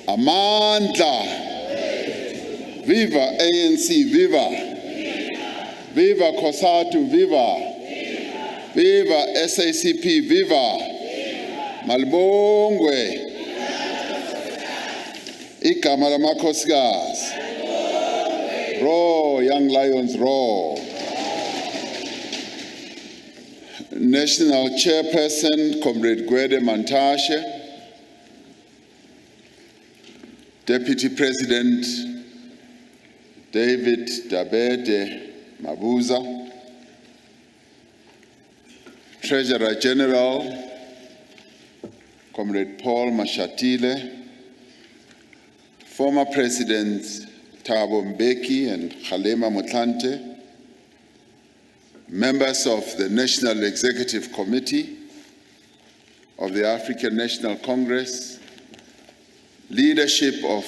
Amandla. Viva ANC, viva. Viva COSATU, viva. Viva SACP, viva. Malibongwe. Igama lamakhosikazi. Roar, young lions, roar. National Chairperson, Comrade Gwede Mantashe. Deputy President, David Dabede Mabuza. Treasurer General, Comrade Paul Mashatile. Former Presidents Thabo Mbeki and Kgalema Motlanthe. Members of the National Executive Committee of the African National Congress, leadership of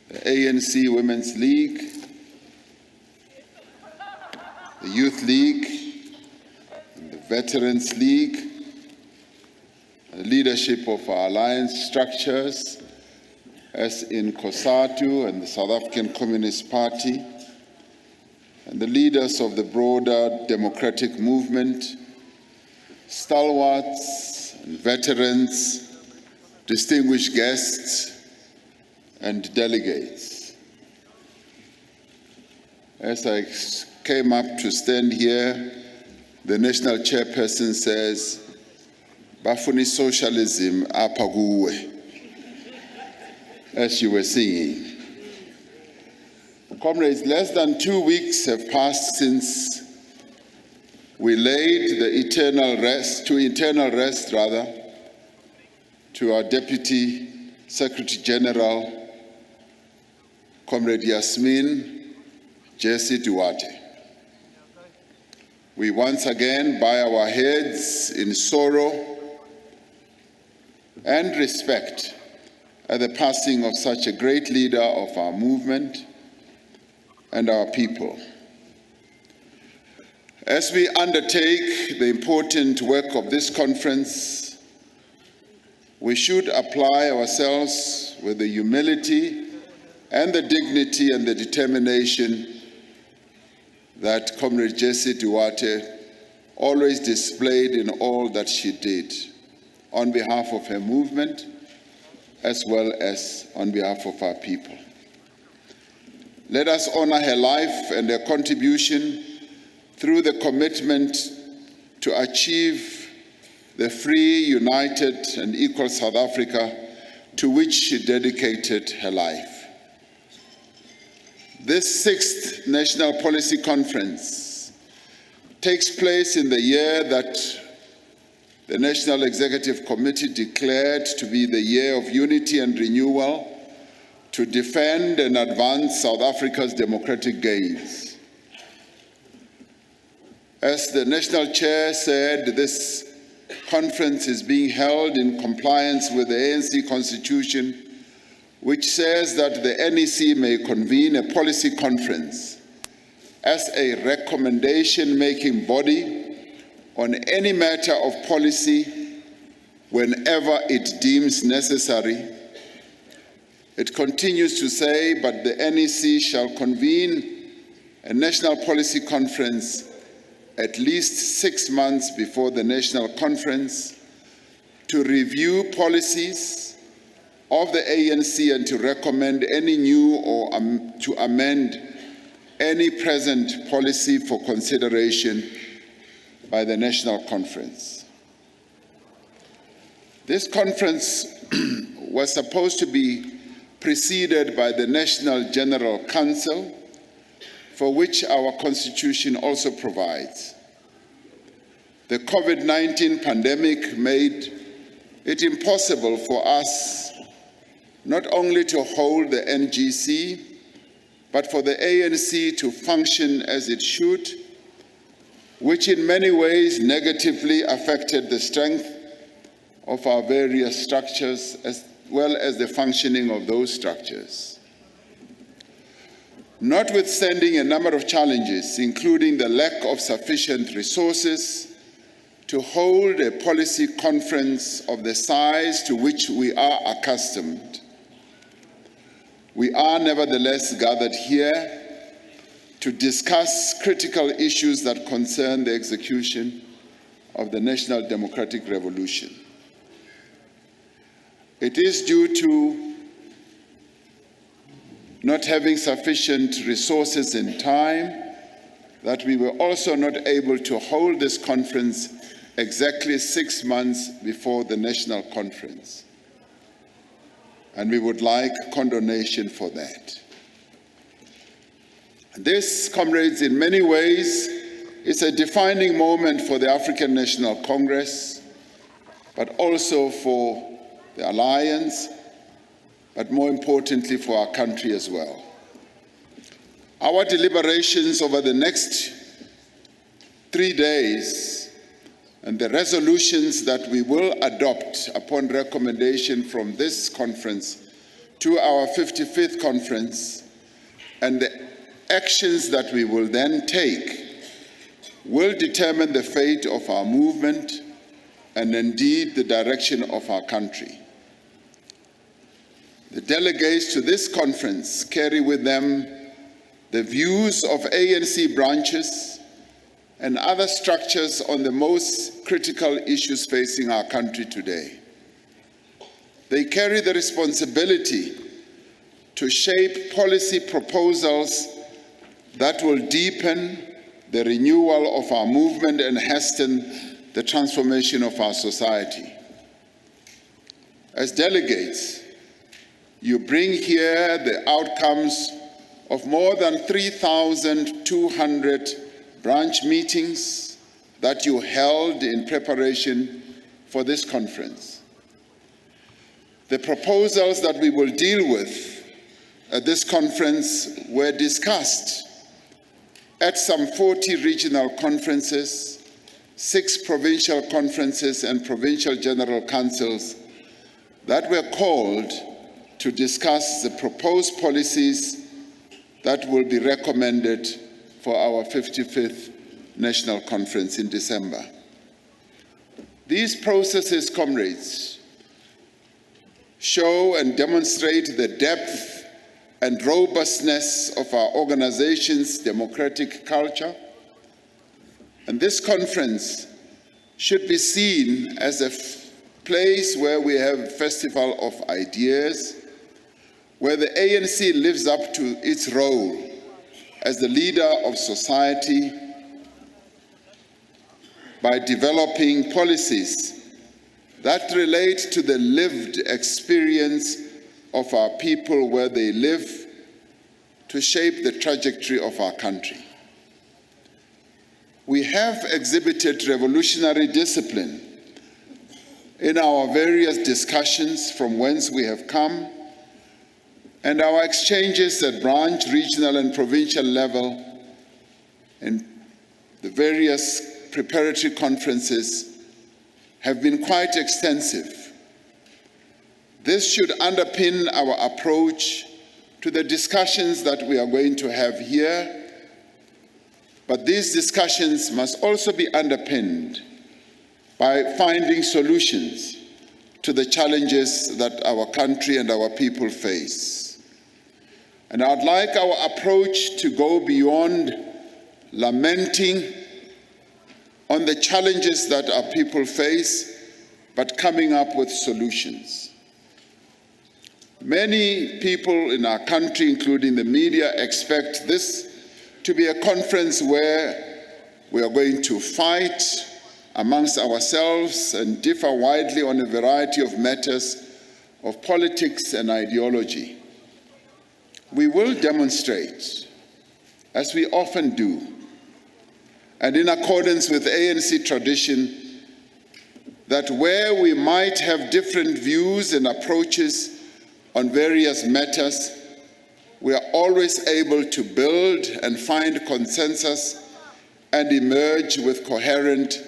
the ANC Women's League, the Youth League, and the Veterans League, and the leadership of our alliance structures, as in COSATU and the South African Communist Party, and the leaders of the broader democratic movement, stalwarts and veterans, distinguished guests, and delegates. As I came up to stand here, the national chairperson says, "Bafuni socialism apha kuwe," as you were singing. Comrades, less than 2 weeks have passed since we laid the eternal rest to our Deputy Secretary General, Comrade Yasmin Jesse Duarte. We once again bow our heads in sorrow and respect at the passing of such a great leader of our movement and our people. As we undertake the important work of this conference, we should apply ourselves with the humility and the dignity and the determination that Comrade Jessie Duarte always displayed in all that she did on behalf of her movement as well as on behalf of our people. Let us honor her life and her contribution through the commitment to achieve the free, united, and equal South Africa to which she dedicated her life. This 6th National Policy Conference takes place in the year that the National Executive Committee declared to be the year of unity and renewal to defend and advance South Africa's democratic gains. As the National Chair said, this conference is being held in compliance with the ANC Constitution, which says that the NEC may convene a policy conference as a recommendation-making body on any matter of policy whenever it deems necessary. It continues to say, but the NEC shall convene a national policy conference at least 6 months before the national conference to review policies of the ANC and to recommend any new or to amend any present policy for consideration by the national conference. This conference was supposed to be preceded by the National General Council, for which our Constitution also provides. The COVID-19 pandemic made it impossible for us not only to hold the NGC, but for the ANC to function as it should, which in many ways negatively affected the strength of our various structures as well as the functioning of those structures. Notwithstanding a number of challenges, including the lack of sufficient resources to hold a policy conference of the size to which we are accustomed, we are nevertheless gathered here to discuss critical issues that concern the execution of the National Democratic Revolution. It is due to not having sufficient resources and time that we were also not able to hold this conference exactly 6 months before the national conference. And we would like condonation for that. This, comrades, in many ways is a defining moment for the African National Congress, but also for the Alliance, but more importantly for our country as well. Our deliberations over the next 3 days and the resolutions that we will adopt upon recommendation from this conference to our 55th conference, and the actions that we will then take will determine the fate of our movement and indeed the direction of our country. The delegates to this conference carry with them the views of ANC branches and other structures on the most critical issues facing our country today. They carry the responsibility to shape policy proposals that will deepen the renewal of our movement and hasten the transformation of our society. As delegates, you bring here the outcomes of more than 3,200 branch meetings that you held in preparation for this conference. The proposals that we will deal with at this conference were discussed at some 40 regional conferences, 6 provincial conferences and provincial general councils that were called to discuss the proposed policies that will be recommended for our 55th National Conference in December. These processes, comrades, show and demonstrate the depth and robustness of our organization's democratic culture. And this conference should be seen as a place where we have a festival of ideas, where the ANC lives up to its role as the leader of society by developing policies that relate to the lived experience of our people where they live to shape the trajectory of our country. We have exhibited revolutionary discipline in our various discussions from whence we have come, and our exchanges at branch, regional and provincial level and the various preparatory conferences have been quite extensive. This should underpin our approach to the discussions that we are going to have here, but these discussions must also be underpinned by finding solutions to the challenges that our country and our people face. And I'd like our approach to go beyond lamenting on the challenges that our people face, but coming up with solutions. Many people in our country, including the media, expect this to be a conference where we are going to fight amongst ourselves and differ widely on a variety of matters of politics and ideology. We will demonstrate, as we often do, and in accordance with ANC tradition, that where we might have different views and approaches on various matters, we are always able to build and find consensus and emerge with coherent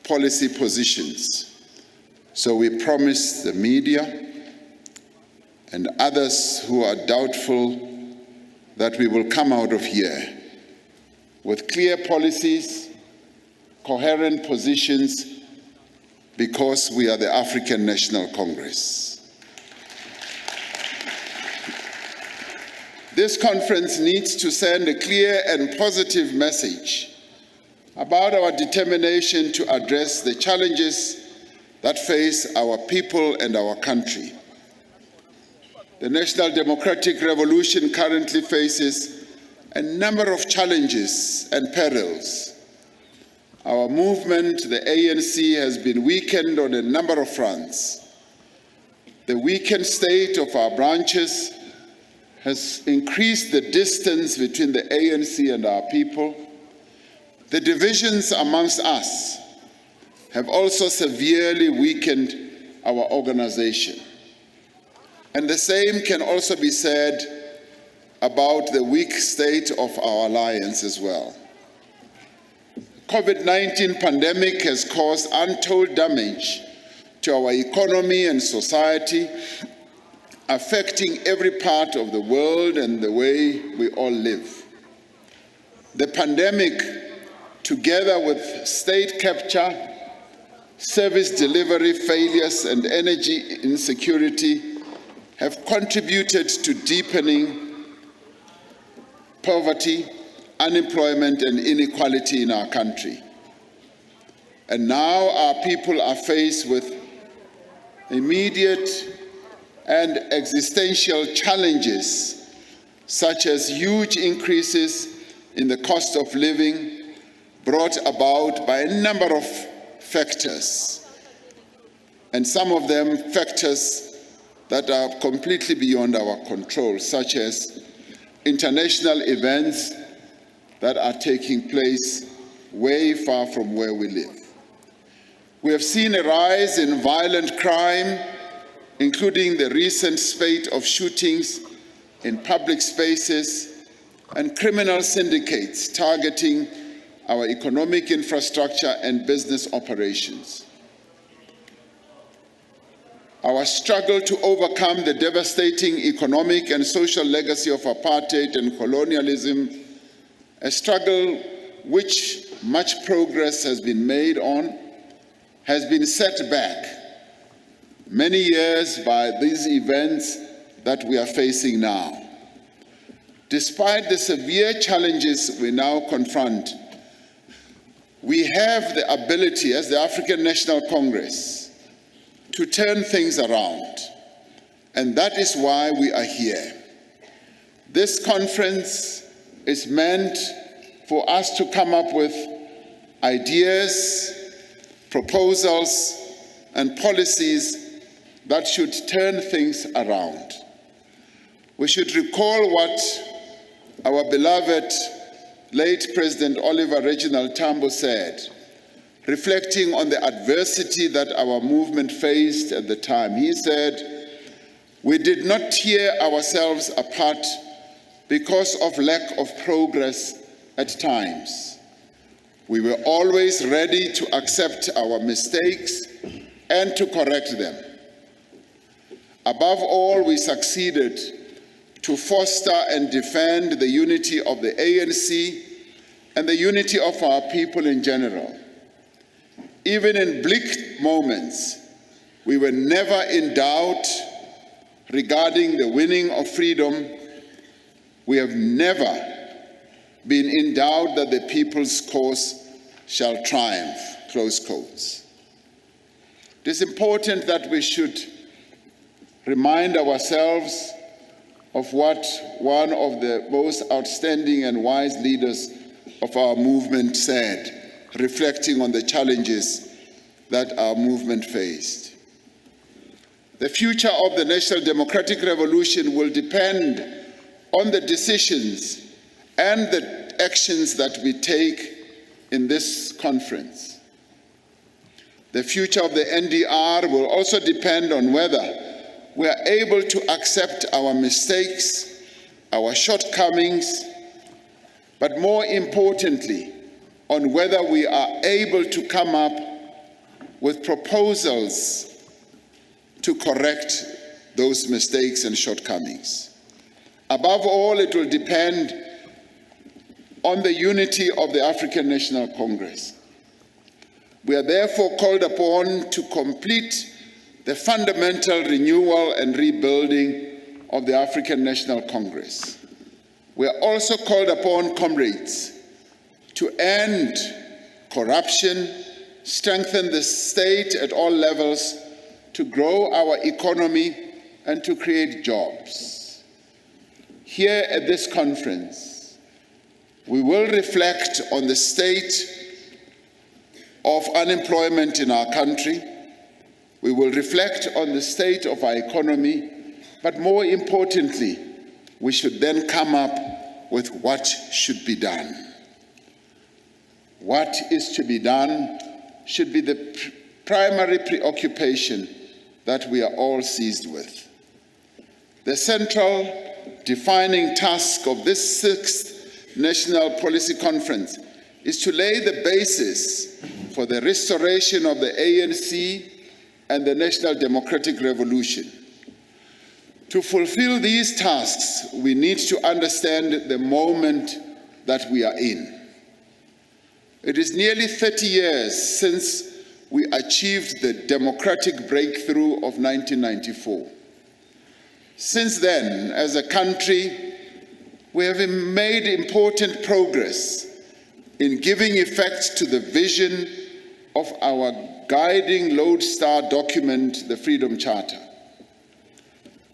policy positions. So we promise the media and others who are doubtful that we will come out of here with clear policies, coherent positions, because we are the African National Congress. This conference needs to send a clear and positive message about our determination to address the challenges that face our people and our country. The National Democratic Revolution currently faces a number of challenges and perils. Our movement, the ANC, has been weakened on a number of fronts. The weakened state of our branches has increased the distance between the ANC and our people. The divisions amongst us have also severely weakened our organization. And the same can also be said about the weak state of our alliance as well. COVID-19 pandemic has caused untold damage to our economy and society, affecting every part of the world and the way we all live. The pandemic, together with state capture, service delivery failures, and energy insecurity, have contributed to deepening poverty, unemployment, and inequality in our country. And now our people are faced with immediate and existential challenges, such as huge increases in the cost of living brought about by a number of factors, and some of them factors that are completely beyond our control, such as international events that are taking place way far from where we live. We have seen a rise in violent crime, including the recent spate of shootings in public spaces and criminal syndicates targeting our economic infrastructure and business operations. Our struggle to overcome the devastating economic and social legacy of apartheid and colonialism, a struggle which much progress has been made on, has been set back many years by these events that we are facing now. Despite the severe challenges we now confront, we have the ability as the African National Congress to turn things around, and that is why we are here. This conference is meant for us to come up with ideas, proposals, and policies that should turn things around. We should recall what our beloved late President Oliver Reginald Tambo said, reflecting on the adversity that our movement faced at the time. He said, "We did not tear ourselves apart because of lack of progress at times. We were always ready to accept our mistakes and to correct them. Above all, we succeeded to foster and defend the unity of the ANC and the unity of our people in general. Even in bleak moments, we were never in doubt regarding the winning of freedom. We have never been in doubt that the people's cause shall triumph," close quotes. It is important that we should remind ourselves of what one of the most outstanding and wise leaders of our movement said, reflecting on the challenges that our movement faced. The future of the National Democratic Revolution will depend on the decisions and the actions that we take in this conference. The future of the NDR will also depend on whether we are able to accept our mistakes, our shortcomings, but more importantly, on whether we are able to come up with proposals to correct those mistakes and shortcomings. Above all, it will depend on the unity of the African National Congress. We are therefore called upon to complete the fundamental renewal and rebuilding of the African National Congress. We are also called upon, comrades, to end corruption, strengthen the state at all levels, to grow our economy, and to create jobs. Here at this conference, we will reflect on the state of unemployment in our country. We will reflect on the state of our economy, but more importantly, we should then come up with what should be done. What is to be done should be the primary preoccupation that we are all seized with. The central defining task of this 6th National Policy Conference is to lay the basis for the restoration of the ANC and the National Democratic Revolution. To fulfill these tasks, we need to understand the moment that we are in. It is nearly 30 years since we achieved the democratic breakthrough of 1994. Since then, as a country, we have made important progress in giving effect to the vision of our guiding lodestar document, the Freedom Charter.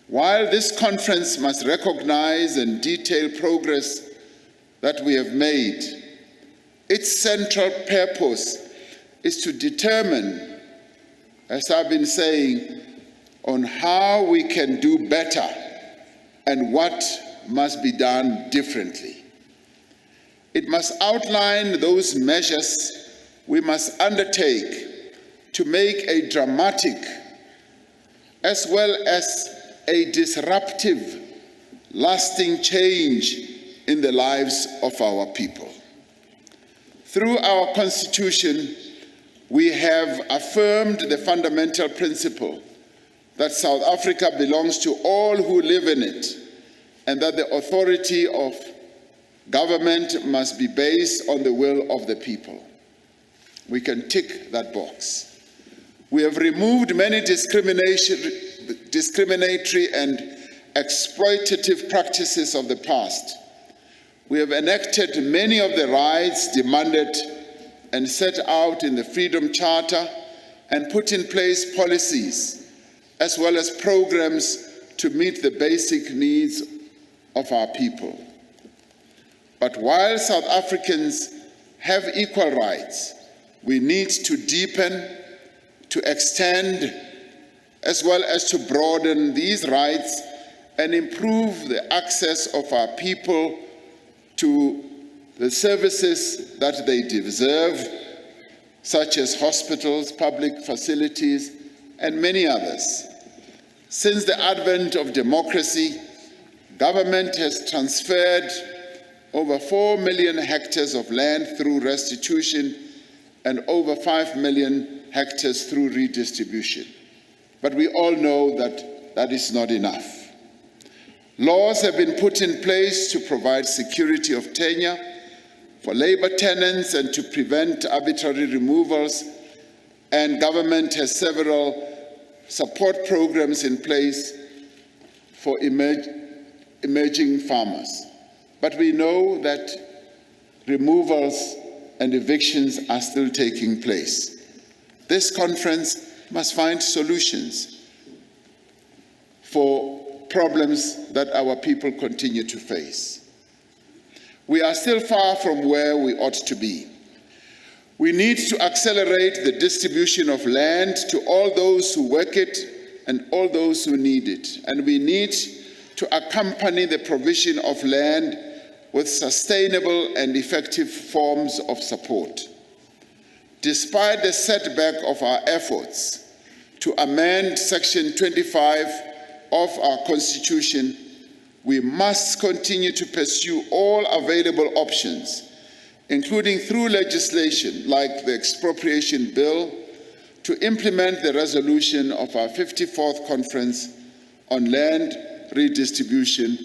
While this conference must recognize and detail progress that we have made, its central purpose is to determine, as I've been saying, on how we can do better and what must be done differently. It must outline those measures we must undertake to make a dramatic as well as a disruptive, lasting change in the lives of our people. Through our Constitution, we have affirmed the fundamental principle that South Africa belongs to all who live in it, and that the authority of government must be based on the will of the people. We can tick that box. We have removed many discriminatory and exploitative practices of the past. We have enacted many of the rights demanded and set out in the Freedom Charter, and put in place policies as well as programs to meet the basic needs of our people. But while South Africans have equal rights, we need to deepen, to extend, as well as to broaden these rights and improve the access of our people to the services that they deserve, such as hospitals, public facilities, and many others. Since the advent of democracy, government has transferred over 4 million hectares of land through restitution and over 5 million hectares through redistribution. But we all know that that is not enough. Laws have been put in place to provide security of tenure for labor tenants and to prevent arbitrary removals, and government has several support programs in place for emerging farmers. But we know that removals and evictions are still taking place. This conference must find solutions for problems that our people continue to face. We are still far from where we ought to be. We need to accelerate the distribution of land to all those who work it and all those who need it. And we need to accompany the provision of land with sustainable and effective forms of support. Despite the setback of our efforts to amend Section 25 of our Constitution, we must continue to pursue all available options, including through legislation like the Expropriation Bill, to implement the resolution of our 54th Conference on Land Redistribution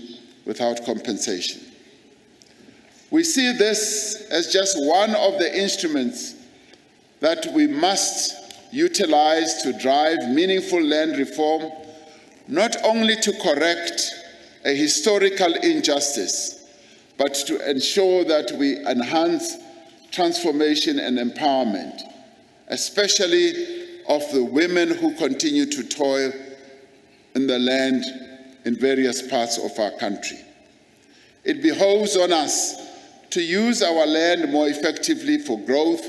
Without Compensation. We see this as just one of the instruments that we must utilize to drive meaningful land reform, not only to correct a historical injustice, but to ensure that we enhance transformation and empowerment, especially of the women who continue to toil in the land in various parts of our country. It behoves on us to use our land more effectively for growth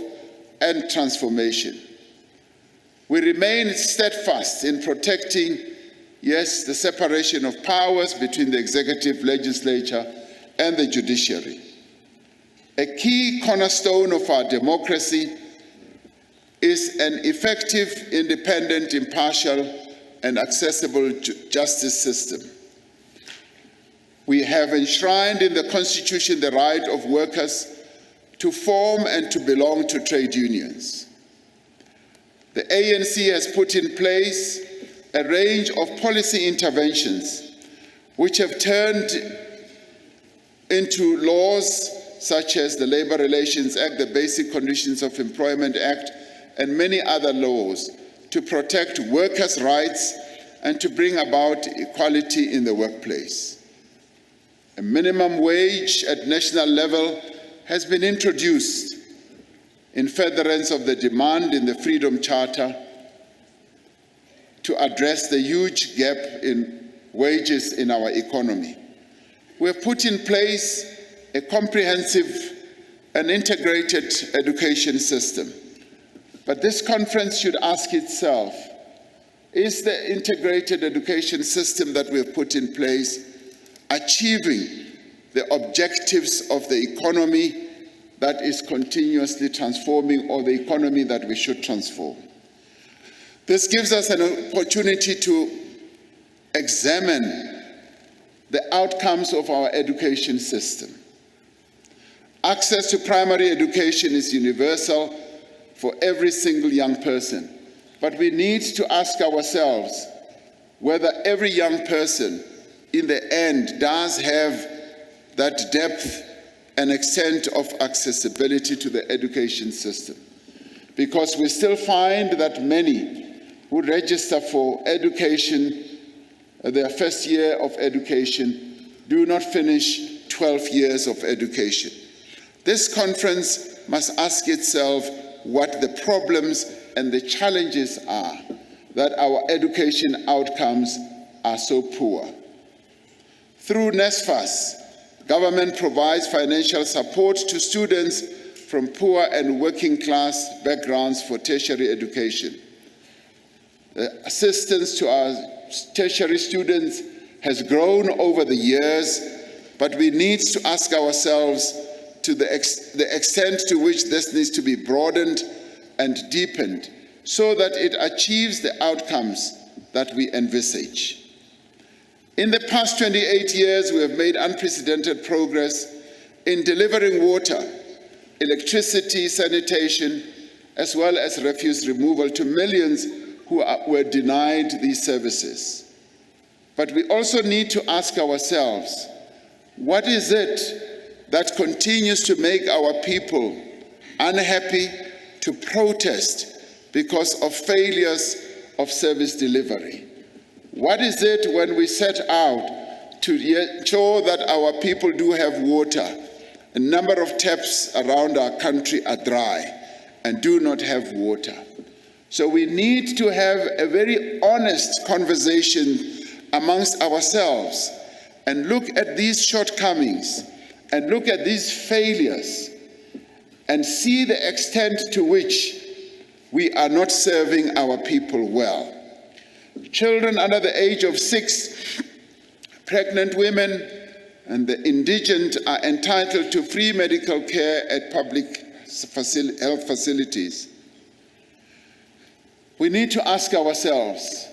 and transformation. We remain steadfast in protecting, yes, the separation of powers between the executive, legislature, and the judiciary. A key cornerstone of our democracy is an effective, independent, impartial, and accessible justice system. We have enshrined in the Constitution the right of workers to form and to belong to trade unions. The ANC has put in place a range of policy interventions which have turned into laws such as the Labor Relations Act, the Basic Conditions of Employment Act, and many other laws to protect workers' rights and to bring about equality in the workplace. A minimum wage at national level has been introduced in furtherance of the demand in the Freedom Charter to address the huge gap in wages in our economy. We have put in place a comprehensive and integrated education system. But this conference should ask itself, is the integrated education system that we have put in place achieving the objectives of the economy that is continuously transforming, or the economy that we should transform? This gives us an opportunity to examine the outcomes of our education system. Access to primary education is universal for every single young person, but we need to ask ourselves whether every young person in the end does have that depth and extent of accessibility to the education system. Because we still find that many who register for education, their first year of education, do not finish 12 years of education. This conference must ask itself what the problems and the challenges are that our education outcomes are so poor. Through NSFAS, government provides financial support to students from poor and working class backgrounds for tertiary education. The assistance to our tertiary students has grown over the years, but we need to ask ourselves to the extent to which this needs to be broadened and deepened so that it achieves the outcomes that we envisage. In the past 28 years, we have made unprecedented progress in delivering water, electricity, sanitation, as well as refuse removal to millions who were denied these services. But we also need to ask ourselves, what is it that continues to make our people unhappy, to protest because of failures of service delivery? What is it when we set out to ensure that our people do have water? A number of taps around our country are dry and do not have water. So we need to have a very honest conversation amongst ourselves and look at these shortcomings and look at these failures and see the extent to which we are not serving our people well. Children under the age of 6, pregnant women, and the indigent are entitled to free medical care at public health facilities. We need to ask ourselves,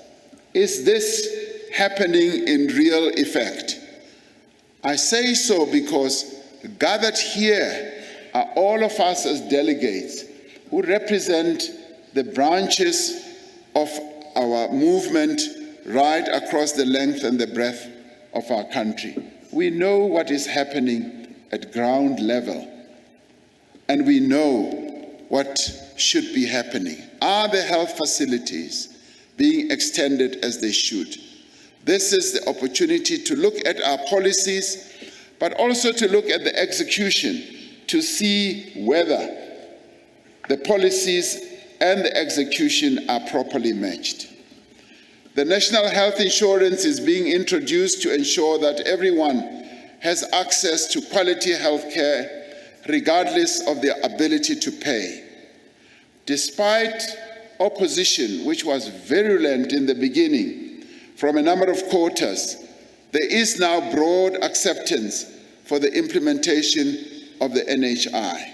is this happening in real effect? I say so because gathered here are all of us as delegates who represent the branches of our movement right across the length and the breadth of our country. We know what is happening at ground level, and we know what should be happening. Are the health facilities being extended as they should? This is the opportunity to look at our policies, but also to look at the execution to see whether the policies and the execution are properly matched. The National Health Insurance is being introduced to ensure that everyone has access to quality health care regardless of their ability to pay. Despite opposition, which was virulent in the beginning from a number of quarters, there is now broad acceptance for the implementation of the NHI.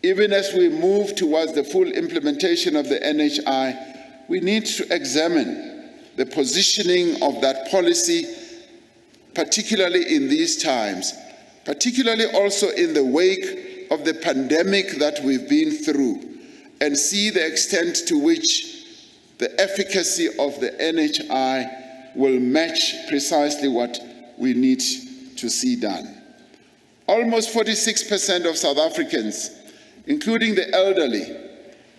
Even as we move towards the full implementation of the NHI, we need to examine the positioning of that policy, particularly in these times, particularly also in the wake of the pandemic that we've been through, and see the extent to which the efficacy of the NHI will match precisely what we need to see done. Almost 46% of South Africans, including the elderly,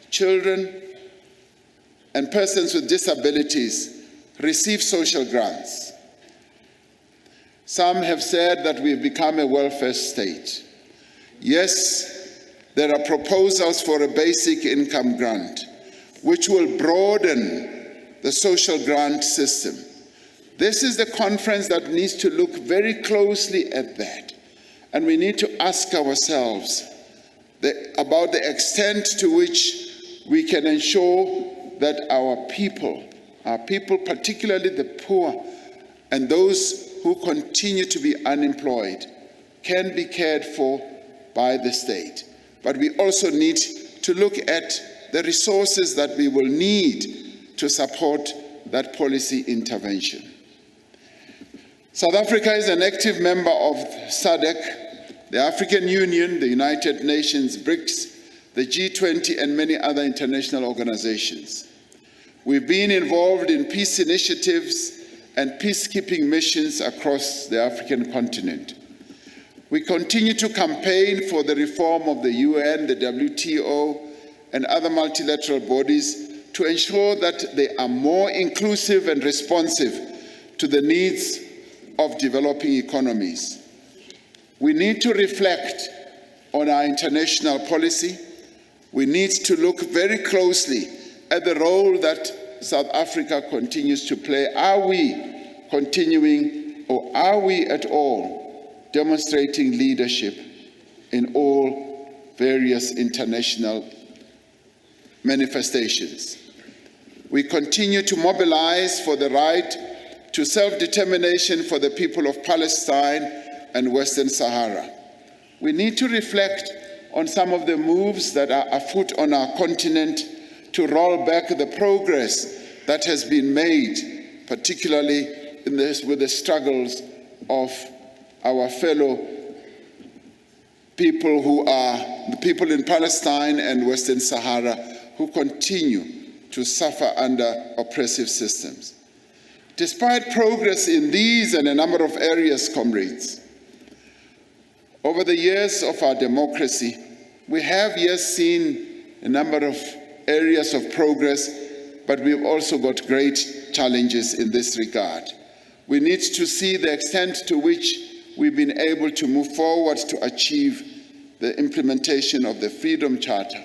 children, and persons with disabilities, receive social grants. Some have said that we've become a welfare state. Yes, there are proposals for a basic income grant, which will broaden the social grant system. This is the conference that needs to look very closely at that. And we need to ask ourselves about the extent to which we can ensure that our people, particularly the poor and those who continue to be unemployed, can be cared for by the state. But we also need to look at the resources that we will need to support that policy intervention. South Africa is an active member of SADC, the African Union, the United Nations, BRICS, the G20, and many other international organizations. We've been involved in peace initiatives and peacekeeping missions across the African continent. We continue to campaign for the reform of the UN, the WTO, and other multilateral bodies to ensure that they are more inclusive and responsive to the needs of developing economies. We need to reflect on our international policy. We need to look very closely at the role that South Africa continues to play. Are we continuing, or are we at all demonstrating leadership in all various international manifestations? We continue to mobilize for the right to self-determination for the people of Palestine and Western Sahara. We need to reflect on some of the moves that are afoot on our continent to roll back the progress that has been made, particularly with the struggles of our fellow people who are the people in Palestine and Western Sahara who continue to suffer under oppressive systems. Despite progress in these and a number of areas, comrades, over the years of our democracy, we have, yes, seen a number of areas of progress, but we've also got great challenges in this regard. We need to see the extent to which we've been able to move forward to achieve the implementation of the Freedom Charter.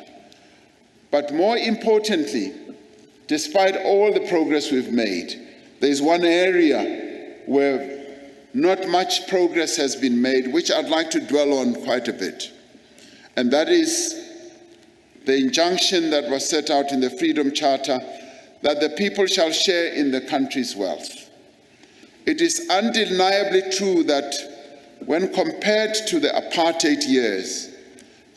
But more importantly, despite all the progress we've made, there is one area where not much progress has been made, which I'd like to dwell on quite a bit. And that is the injunction that was set out in the Freedom Charter that the people shall share in the country's wealth. It is undeniably true that when compared to the apartheid years,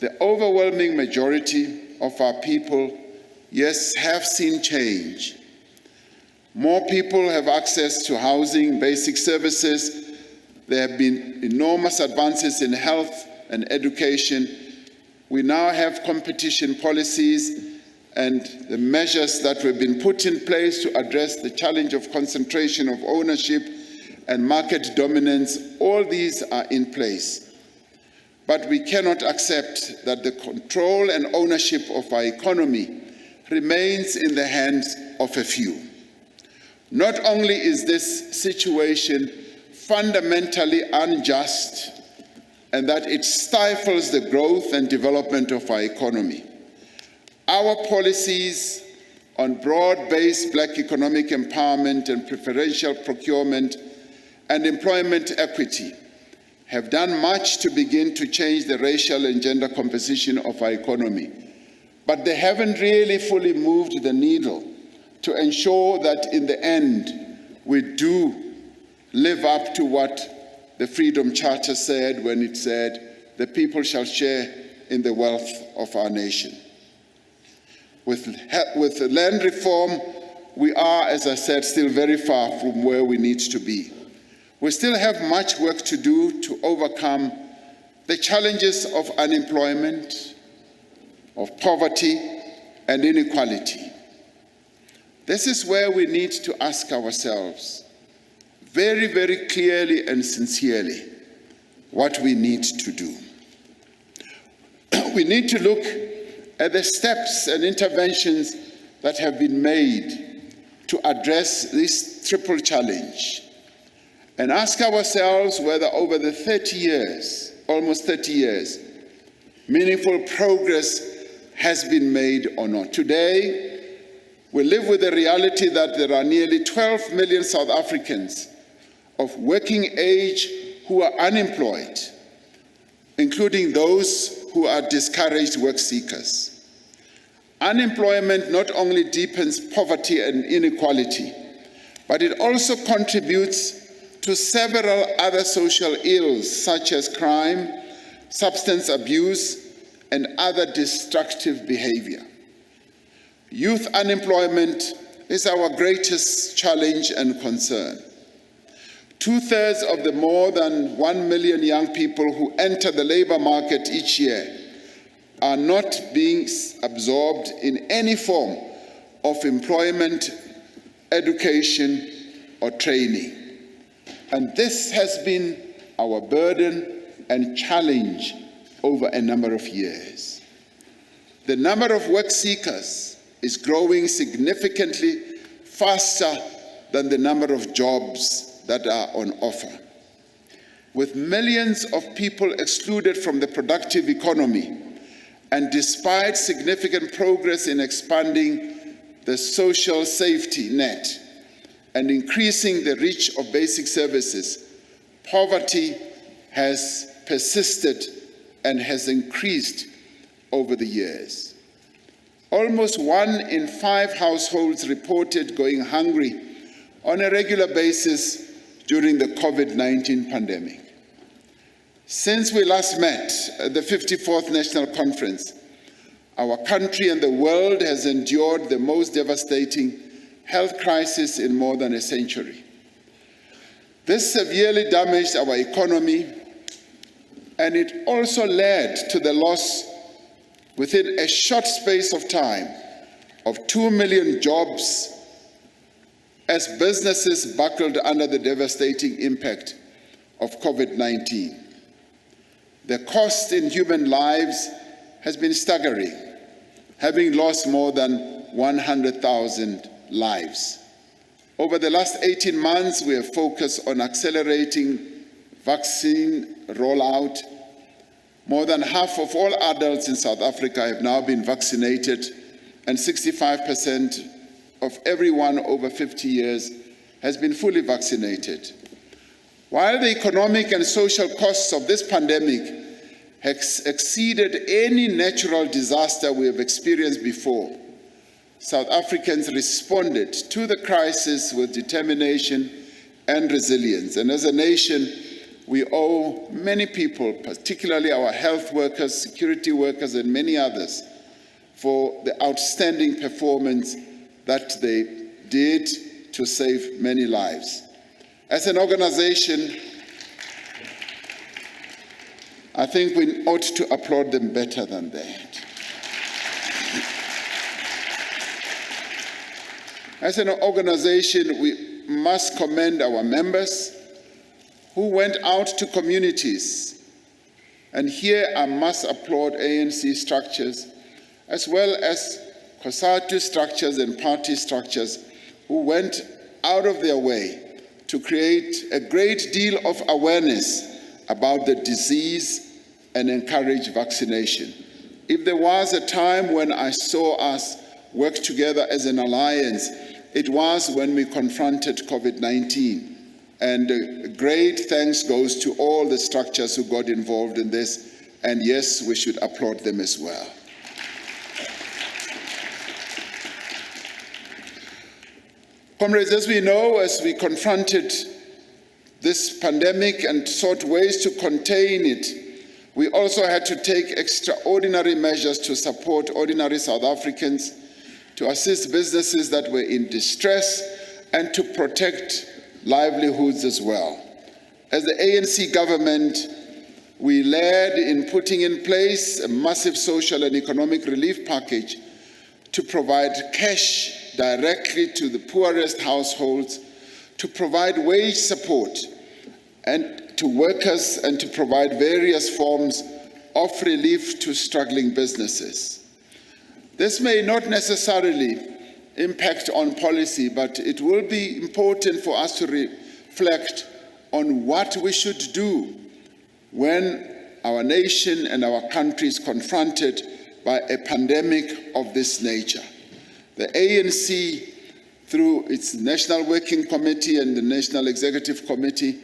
the overwhelming majority of our people, yes, have seen change. More people have access to housing, basic services. There have been enormous advances in health and education. We now have competition policies and the measures that have been put in place to address the challenge of concentration of ownership and market dominance. All these are in place. But we cannot accept that the control and ownership of our economy remains in the hands of a few. Not only is this situation fundamentally unjust and that it stifles the growth and development of our economy. Our policies on broad-based Black economic empowerment and preferential procurement and employment equity have done much to begin to change the racial and gender composition of our economy, but they haven't really fully moved the needle to ensure that in the end we do live up to what the Freedom Charter said when it said, "The people shall share in the wealth of our nation." With land reform, we are, as I said, still very far from where we need to be. We still have much work to do to overcome the challenges of unemployment, of poverty, and inequality. This is where we need to ask ourselves very, very clearly and sincerely what we need to do. We need to look at the steps and interventions that have been made to address this triple challenge and ask ourselves whether over the 30 years, almost 30 years, meaningful progress has been made or not. Today, we live with the reality that there are nearly 12 million South Africans of working age who are unemployed, including those who are discouraged work seekers. Unemployment not only deepens poverty and inequality, but it also contributes to several other social ills such as crime, substance abuse, and other destructive behavior. Youth unemployment is our greatest challenge and concern. 2/3 of the more than 1 million young people who enter the labor market each year are not being absorbed in any form of employment, education, or training. And this has been our burden and challenge over a number of years. The number of work seekers is growing significantly faster than the number of jobs that are on offer. With millions of people excluded from the productive economy, and despite significant progress in expanding the social safety net and increasing the reach of basic services, poverty has persisted and has increased over the years. Almost 1 in 5 households reported going hungry on a regular basis during the COVID-19 pandemic. Since we last met at the 54th National Conference, our country and the world has endured the most devastating health crisis in more than a century. This severely damaged our economy, and it also led to the loss within a short space of time of 2 million jobs as businesses buckled under the devastating impact of COVID-19. The cost in human lives has been staggering, having lost more than 100,000 lives. Over the last 18 months, we have focused on accelerating vaccine rollout. More than half of all adults in South Africa have now been vaccinated, and 65% of everyone over 50 years has been fully vaccinated. While the economic and social costs of this pandemic has exceeded any natural disaster we have experienced before, South Africans responded to the crisis with determination and resilience. And as a nation, we owe many people, particularly our health workers, security workers, and many others, for the outstanding performance that they did to save many lives. As an organization, I think we ought to applaud them better than that. As an organization, we must commend our members who went out to communities. And here I must applaud ANC structures, as well as COSATU structures and party structures, who went out of their way to create a great deal of awareness about the disease and encourage vaccination. If there was a time when I saw us work together as an alliance, it was when we confronted COVID-19. And great thanks goes to all the structures who got involved in this. And yes, we should applaud them as well. Comrades, as we know, as we confronted this pandemic and sought ways to contain it, we also had to take extraordinary measures to support ordinary South Africans, to assist businesses that were in distress, and to protect livelihoods as well. As the ANC government, we led in putting in place a massive social and economic relief package to provide cash directly to the poorest households, to provide wage support and to workers, and to provide various forms of relief to struggling businesses. This may not necessarily impact on policy, but it will be important for us to reflect on what we should do when our nation and our country is confronted by a pandemic of this nature. The ANC, through its National Working Committee and the National Executive Committee,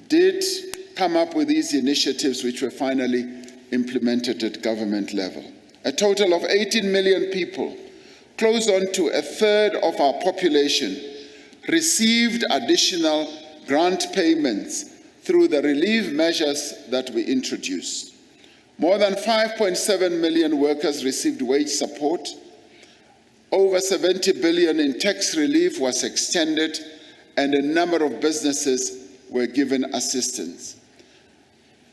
did come up with these initiatives which were finally implemented at government level. A total of 18 million people, close on to a third of our population, received additional grant payments through the relief measures that we introduced. More than 5.7 million workers received wage support. Over 70 billion in tax relief was extended, and a number of businesses were given assistance.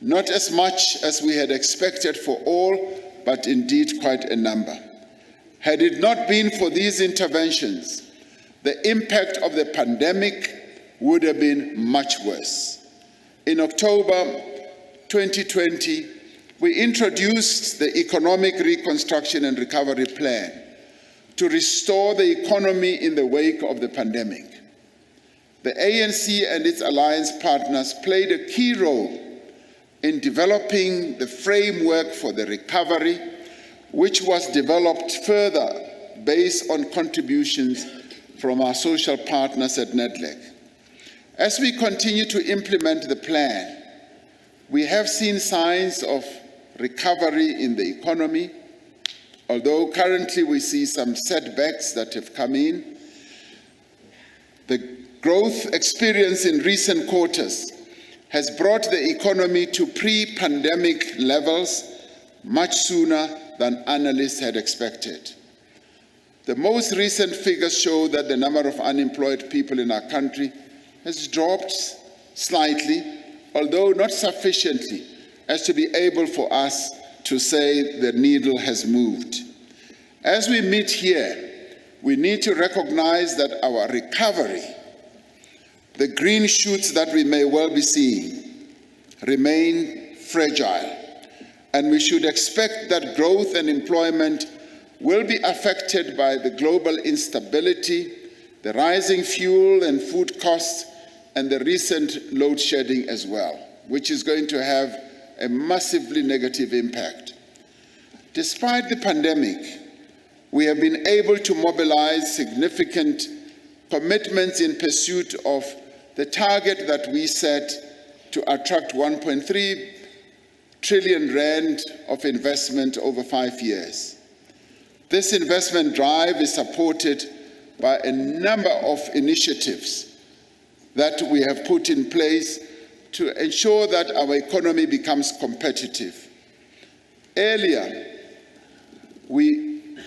Not as much as we had expected for all, but indeed quite a number. Had it not been for these interventions, the impact of the pandemic would have been much worse. In October 2020, we introduced the Economic Reconstruction and Recovery Plan to restore the economy in the wake of the pandemic. The ANC and its alliance partners played a key role in developing the framework for the recovery, which was developed further based on contributions from our social partners at NEDLEC. As we continue to implement the plan, we have seen signs of recovery in the economy, although currently we see some setbacks that have come in. The growth experience in recent quarters has brought the economy to pre-pandemic levels much sooner than analysts had expected. The most recent figures show that the number of unemployed people in our country has dropped slightly, although not sufficiently as to be able for us to say the needle has moved. As we meet here, we need to recognize that our recovery, the green shoots that we may well be seeing, remain fragile, and we should expect that growth and employment will be affected by the global instability, the rising fuel and food costs, and the recent load shedding as well, which is going to have a massively negative impact. Despite the pandemic, we have been able to mobilize significant commitments in pursuit of the target that we set to attract 1.3 trillion rand of investment over 5 years. This investment drive is supported by a number of initiatives that we have put in place to ensure that our economy becomes competitive. Earlier, we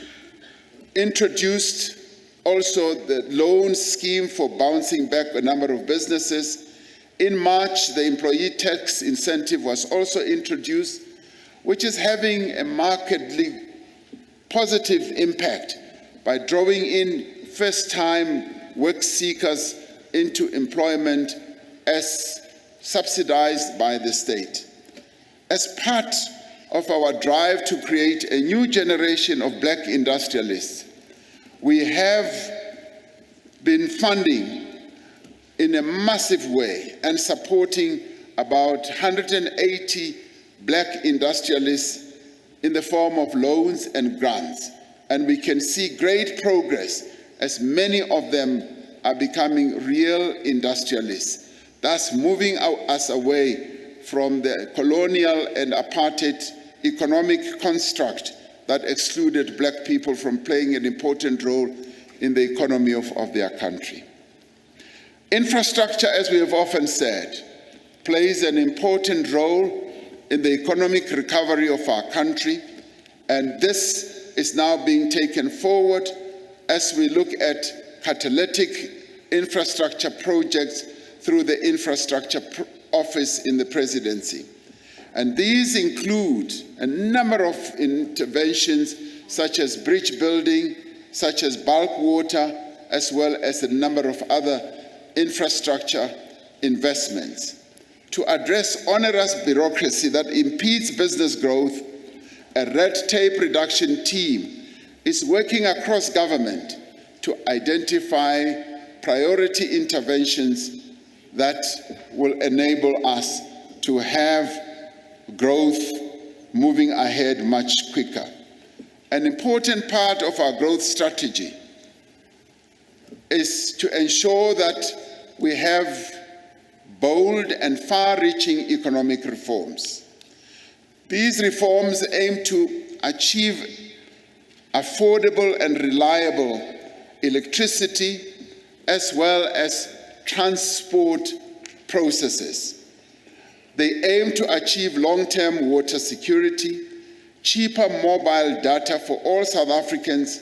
introduced also the loan scheme for bouncing back a number of businesses. In March, the employee tax incentive was also introduced, which is having a markedly positive impact by drawing in first-time work seekers into employment as subsidized by the state. As part of our drive to create a new generation of black industrialists, we have been funding in a massive way and supporting about 180 black industrialists in the form of loans and grants. And we can see great progress as many of them are becoming real industrialists, thus moving us away from the colonial and apartheid economic construct that excluded black people from playing an important role in the economy of their country. Infrastructure, as we have often said, plays an important role in the economic recovery of our country, and this is now being taken forward as we look at catalytic infrastructure projects through the Infrastructure Office in the Presidency. And these include a number of interventions such as bridge building, such as bulk water, as well as a number of other infrastructure investments. To address onerous bureaucracy that impedes business growth, a red tape reduction team is working across government to identify priority interventions that will enable us to have growth moving ahead much quicker. An important part of our growth strategy is to ensure that we have bold and far-reaching economic reforms. These reforms aim to achieve affordable and reliable electricity as well as transport processes. They aim to achieve long-term water security, cheaper mobile data for all South Africans,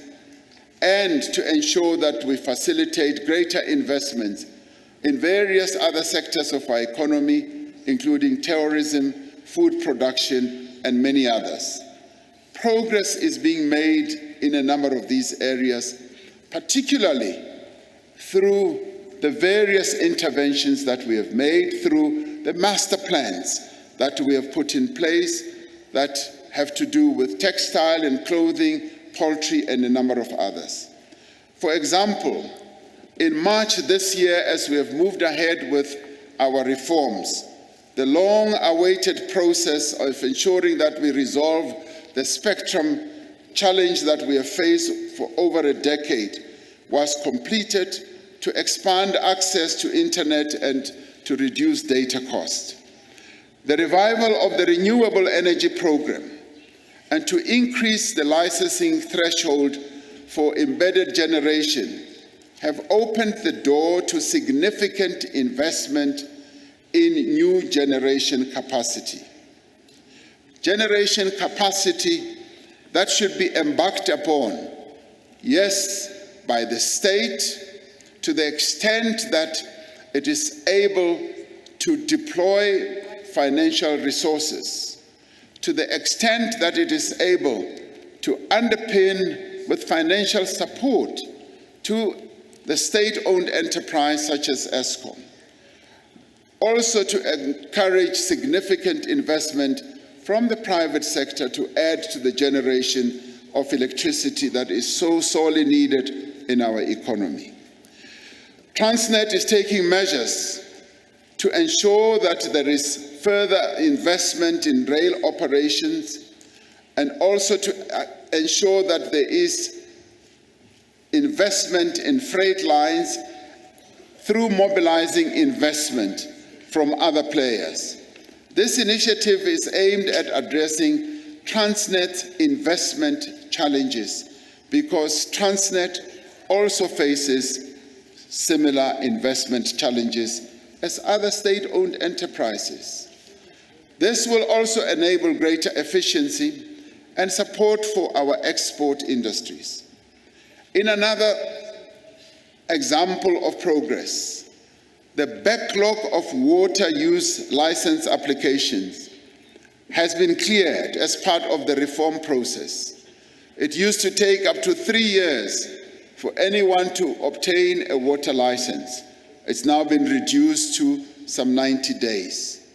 and to ensure that we facilitate greater investments in various other sectors of our economy, including tourism, food production, and many others. Progress is being made in a number of these areas, particularly through the various interventions that we have made, through the master plans that we have put in place that have to do with textile and clothing, poultry, and a number of others. For example, in March this year, as we have moved ahead with our reforms, the long-awaited process of ensuring that we resolve the spectrum challenge that we have faced for over a decade was completed to expand access to internet and to reduce data cost. The revival of the renewable energy program and to increase the licensing threshold for embedded generation have opened the door to significant investment in new generation capacity. Generation capacity that should be embarked upon, yes, by the state, to the extent that it is able to deploy financial resources, to the extent that it is able to underpin with financial support to the state-owned enterprise such as Eskom. Also to encourage significant investment from the private sector to add to the generation of electricity that is so sorely needed in our economy. Transnet is taking measures to ensure that there is further investment in rail operations and also to ensure that there is investment in freight lines through mobilizing investment from other players. This initiative is aimed at addressing Transnet's investment challenges because Transnet also faces similar investment challenges as other state-owned enterprises. This will also enable greater efficiency and support for our export industries. In another example of progress, the backlog of water use license applications has been cleared as part of the reform process. It used to take up to 3 years for anyone to obtain a water license. It's now been reduced to some 90 days.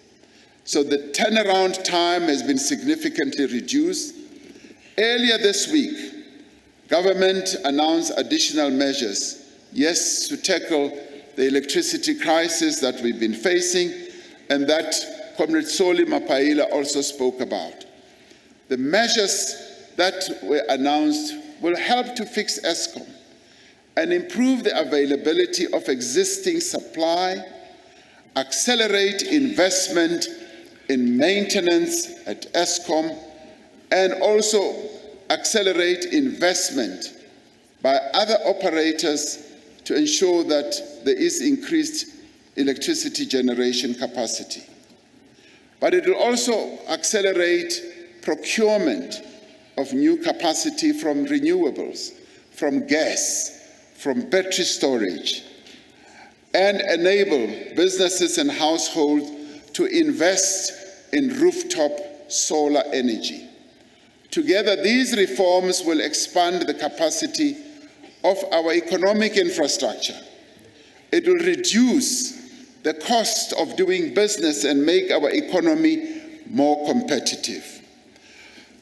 So the turnaround time has been significantly reduced. Earlier this week, government announced additional measures, yes, to tackle the electricity crisis that we've been facing and that Comrade Soli Mapaila also spoke about. The measures that were announced will help to fix Eskom and improve the availability of existing supply, accelerate investment in maintenance at Eskom, and also accelerate investment by other operators to ensure that there is increased electricity generation capacity. But it will also accelerate procurement of new capacity from renewables, from gas, from battery storage, and enable businesses and households to invest in rooftop solar energy. Together, these reforms will expand the capacity of our economic infrastructure. It will reduce the cost of doing business and make our economy more competitive.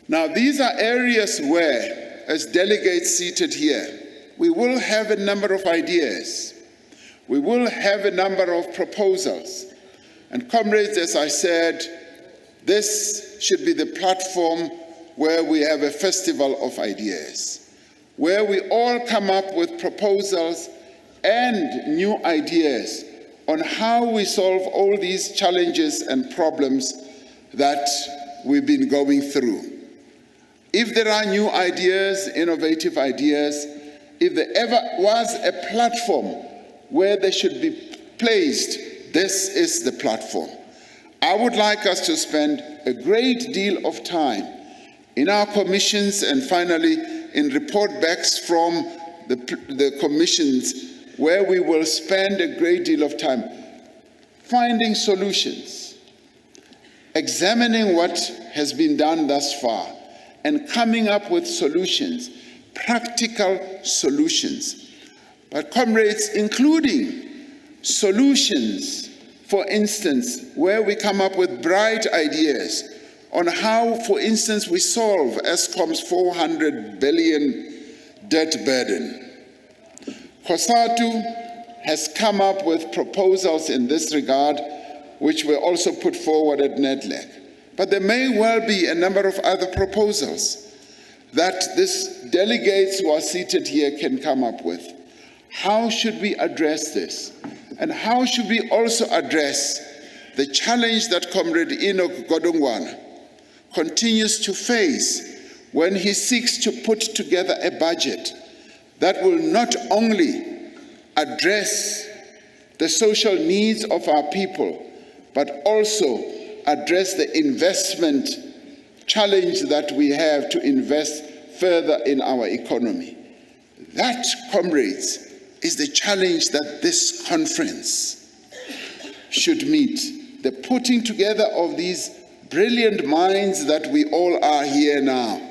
Now, these are areas where, as delegates seated here, we will have a number of ideas. We will have a number of proposals. And comrades, as I said, this should be the platform where we have a festival of ideas, where we all come up with proposals and new ideas on how we solve all these challenges and problems that we've been going through. If there are new ideas, innovative ideas, if there ever was a platform where they should be placed, this is the platform. I would like us to spend a great deal of time in our commissions and finally in report backs from the commissions, where we will spend a great deal of time finding solutions, examining what has been done thus far, and coming up with solutions, practical solutions. But comrades, including solutions, for instance, where we come up with bright ideas on how, for instance, we solve Eskom's 400 billion debt burden. COSATU has come up with proposals in this regard, which were also put forward at NEDLAC. But there may well be a number of other proposals that these delegates who are seated here can come up with. How should we address this? And how should we also address the challenge that Comrade Enoch Godongwana continues to face when he seeks to put together a budget that will not only address the social needs of our people, but also address the investment challenge that we have to invest further in our economy. That, comrades, is the challenge that this conference should meet. The putting together of these brilliant minds that we all are here now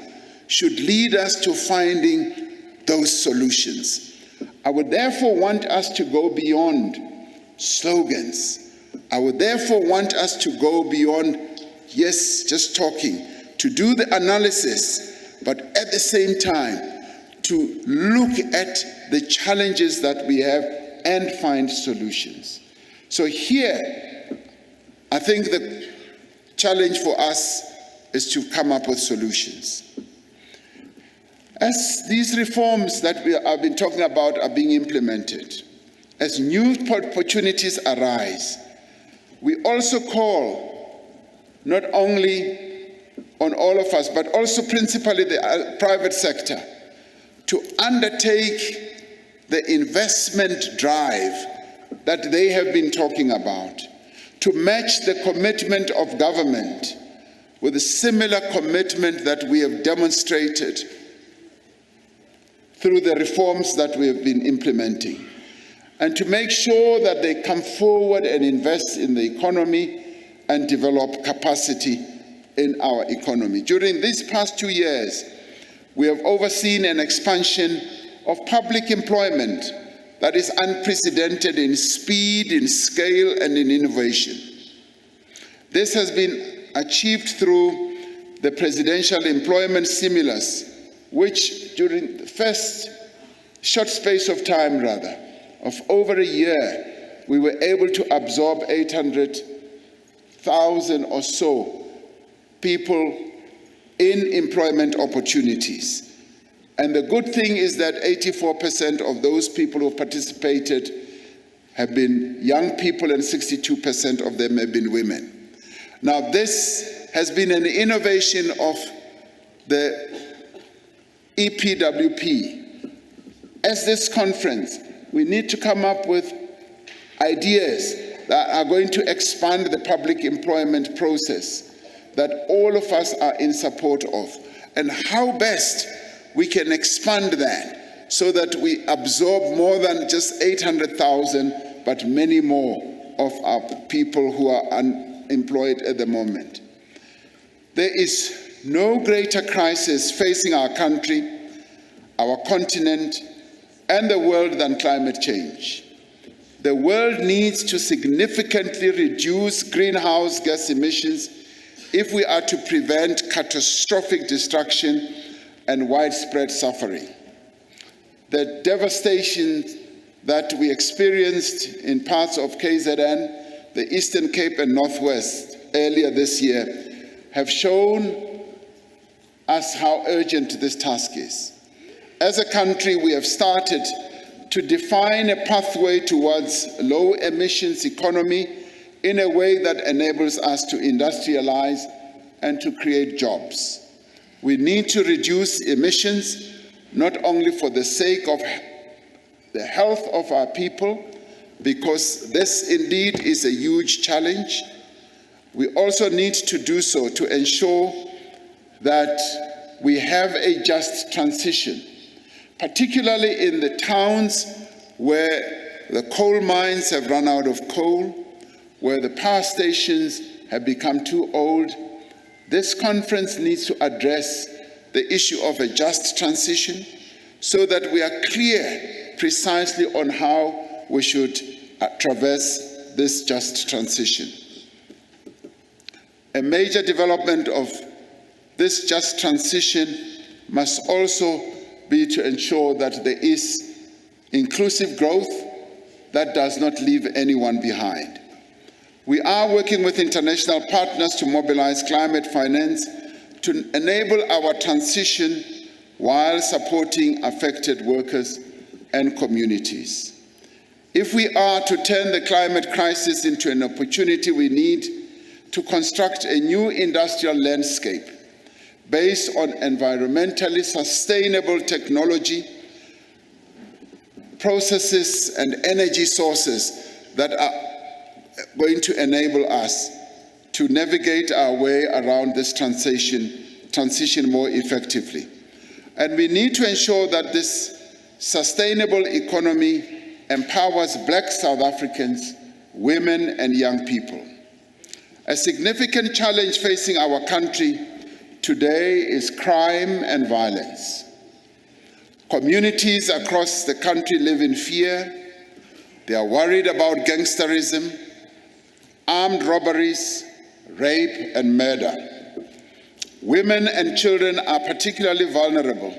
should lead us to finding those solutions. I would therefore want us to go beyond slogans. I would therefore want us to go beyond, yes, just talking, to do the analysis, but at the same time, to look at the challenges that we have and find solutions. So here, I think the challenge for us is to come up with solutions. As these reforms that I've been talking about are being implemented, as new opportunities arise, we also call not only on all of us, but also principally the private sector, to undertake the investment drive that they have been talking about, to match the commitment of government with a similar commitment that we have demonstrated through the reforms that we have been implementing, and to make sure that they come forward and invest in the economy and develop capacity in our economy. During these past 2 years, we have overseen an expansion of public employment that is unprecedented in speed, in scale, and in innovation. This has been achieved through the presidential employment stimulus, which during the first short space of time, of over a year, we were able to absorb 800,000 or so people in employment opportunities. And the good thing is that 84% of those people who participated have been young people, and 62% of them have been women. Now, this has been an innovation of the EPWP. As this conference, we need to come up with ideas that are going to expand the public employment process that all of us are in support of, and how best we can expand that so that we absorb more than just 800,000, but many more of our people who are unemployed at the moment. There is no greater crisis facing our country, our continent, and the world than climate change. The world needs to significantly reduce greenhouse gas emissions if we are to prevent catastrophic destruction and widespread suffering. The devastation that we experienced in parts of KZN, the Eastern Cape and Northwest earlier this year have shown us how urgent this task is. As a country, we have started to define a pathway towards low emissions economy in a way that enables us to industrialize and to create jobs. We need to reduce emissions, not only for the sake of the health of our people, because this indeed is a huge challenge. We also need to do so to ensure that we have a just transition, particularly in the towns where the coal mines have run out of coal, where the power stations have become too old. This conference needs to address the issue of a just transition so that we are clear precisely on how we should traverse this just transition. A major development of this just transition must also be to ensure that there is inclusive growth that does not leave anyone behind. We are working with international partners to mobilize climate finance to enable our transition while supporting affected workers and communities. If we are to turn the climate crisis into an opportunity, we need to construct a new industrial landscape based on environmentally sustainable technology, processes, and energy sources that are going to enable us to navigate our way around this transition more effectively. And we need to ensure that this sustainable economy empowers Black South Africans, women, and young people. A significant challenge facing our country today is crime and violence. Communities across the country live in fear. They are worried about gangsterism, armed robberies, rape, and murder. Women and children are particularly vulnerable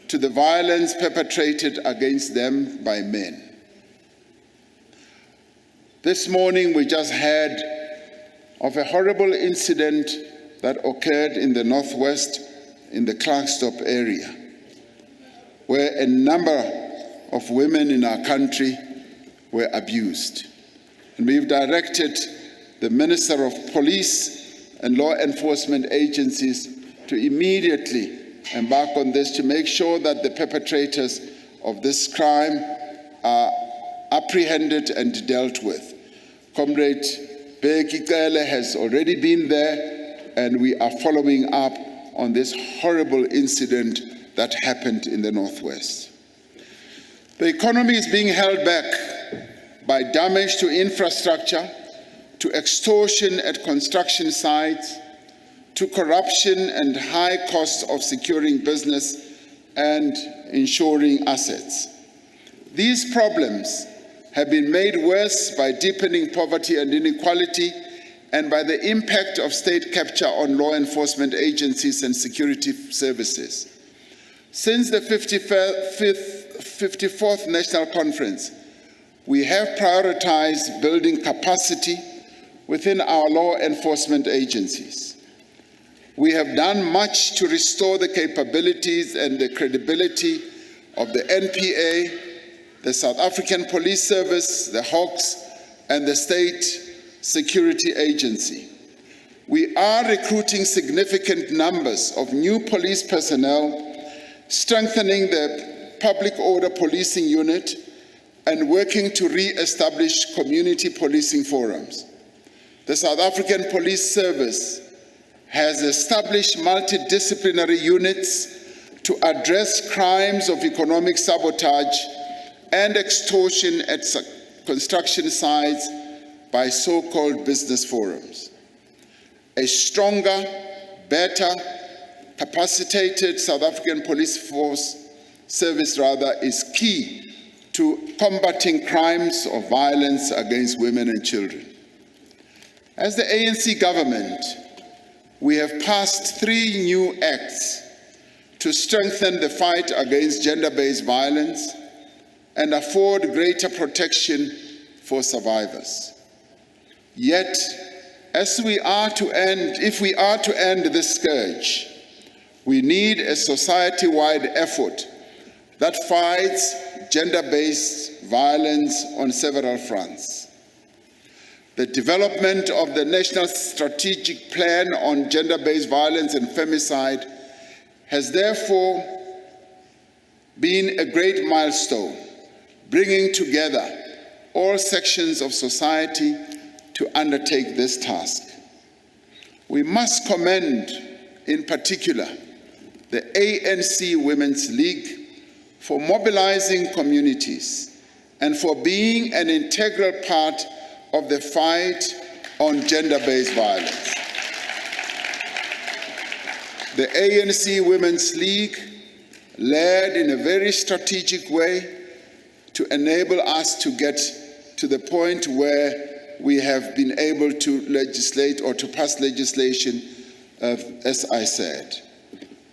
to the violence perpetrated against them by men. This morning we just heard of a horrible incident that occurred in the Northwest in the Klerksdorp area, where a number of women in our country were abused. And we've directed the Minister of Police and law enforcement agencies to immediately embark on this to make sure that the perpetrators of this crime are apprehended and dealt with. Comrade Bheki Cele has already been there, and we are following up on this horrible incident that happened in the Northwest. The economy is being held back by damage to infrastructure, to extortion at construction sites, to corruption and high costs of securing business and ensuring assets. These problems have been made worse by deepening poverty and inequality and by the impact of state capture on law enforcement agencies and security services. Since the 54th National Conference, we have prioritized building capacity within our law enforcement agencies. We have done much to restore the capabilities and the credibility of the NPA, the South African Police Service, the Hawks, and the State Security Agency. We are recruiting significant numbers of new police personnel, strengthening the public order policing unit, and working to re-establish community policing forums. The South African Police Service has established multidisciplinary units to address crimes of economic sabotage and extortion at construction sites by so-called business forums. A stronger, better, capacitated South African Police Service is key to combating crimes of violence against women and children. As the ANC government, we have passed 3 new acts to strengthen the fight against gender-based violence and afford greater protection for survivors. Yet, if we are to end this scourge, we need a society-wide effort that fights gender-based violence on several fronts. The development of the National Strategic Plan on Gender-Based Violence and Femicide has therefore been a great milestone, bringing together all sections of society to undertake this task. We must commend, in particular, the ANC Women's League for mobilizing communities and for being an integral part of the fight on gender-based violence. The ANC Women's League led in a very strategic way to enable us to get to the point where we have been able to legislate or to pass legislation, as I said.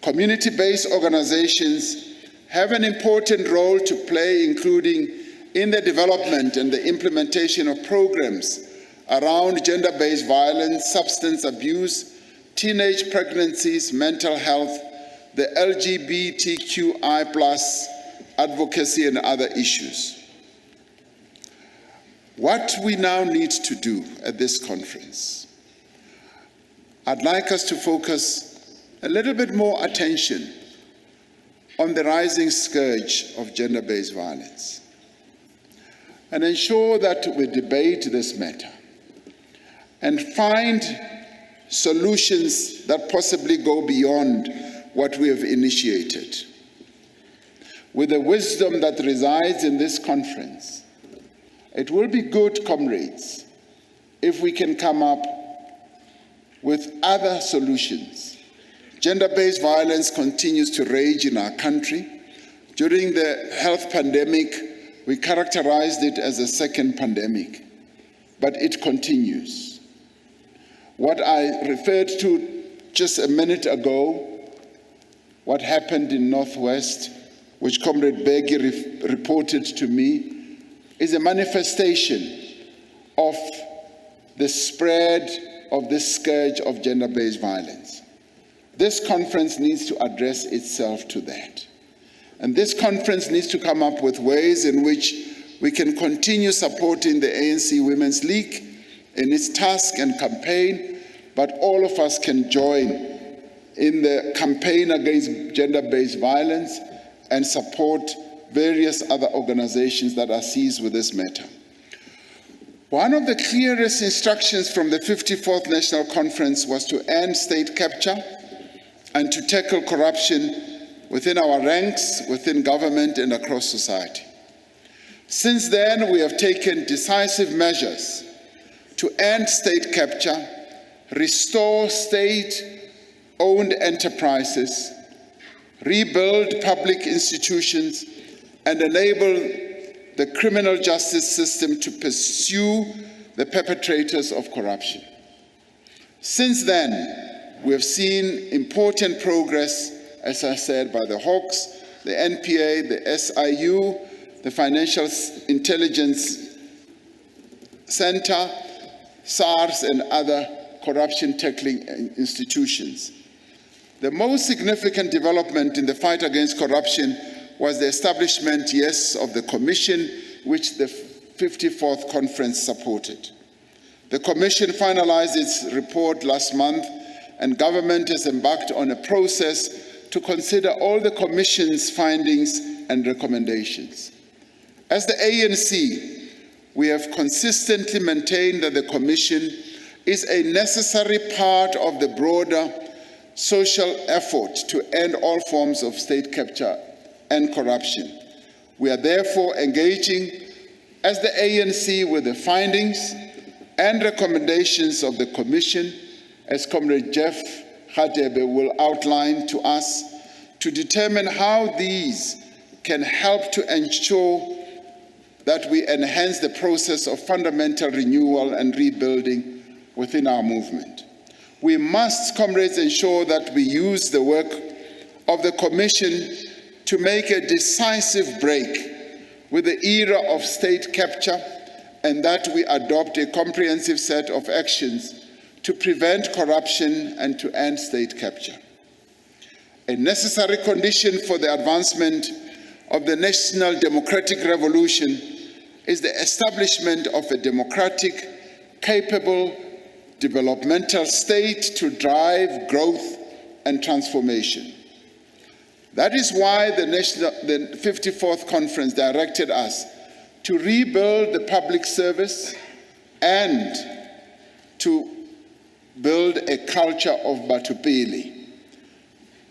Community-based organizations have an important role to play, including in the development and the implementation of programs around gender-based violence, substance abuse, teenage pregnancies, mental health, the LGBTQI+ advocacy, and other issues. What we now need to do at this conference, I'd like us to focus a little bit more attention on the rising scourge of gender-based violence and ensure that we debate this matter and find solutions that possibly go beyond what we have initiated. With the wisdom that resides in this conference, it will be good, comrades, if we can come up with other solutions. Gender-based violence continues to rage in our country. During the health pandemic, we characterized it as a second pandemic, but it continues. What I referred to just a minute ago, what happened in Northwest, which Comrade Begi reported to me, is a manifestation of the spread of this scourge of gender-based violence. This conference needs to address itself to that. And this conference needs to come up with ways in which we can continue supporting the ANC Women's League in its task and campaign, but all of us can join in the campaign against gender-based violence and support various other organizations that are seized with this matter. One of the clearest instructions from the 54th National Conference was to end state capture and to tackle corruption within our ranks, within government, and across society. Since then, we have taken decisive measures to end state capture, restore state-owned enterprises, rebuild public institutions, and enable the criminal justice system to pursue the perpetrators of corruption. Since then, we have seen important progress, as I said, by the Hawks, the NPA, the SIU, the Financial Intelligence Center, SARS, and other corruption-tackling institutions. The most significant development in the fight against corruption was the establishment, yes, of the Commission, which the 54th Conference supported. The Commission finalized its report last month, and government has embarked on a process to consider all the Commission's findings and recommendations. As the ANC, we have consistently maintained that the Commission is a necessary part of the broader social effort to end all forms of state capture and corruption. We are therefore engaging as the ANC with the findings and recommendations of the Commission, as Comrade Jeff Hadebe will outline to us, to determine how these can help to ensure that we enhance the process of fundamental renewal and rebuilding within our movement. We must, comrades, ensure that we use the work of the Commission to make a decisive break with the era of state capture, and that we adopt a comprehensive set of actions to prevent corruption and to end state capture. A necessary condition for the advancement of the national democratic revolution is the establishment of a democratic, capable, developmental state to drive growth and transformation. That is why the 54th Conference directed us to rebuild the public service and to build a culture of Batupili.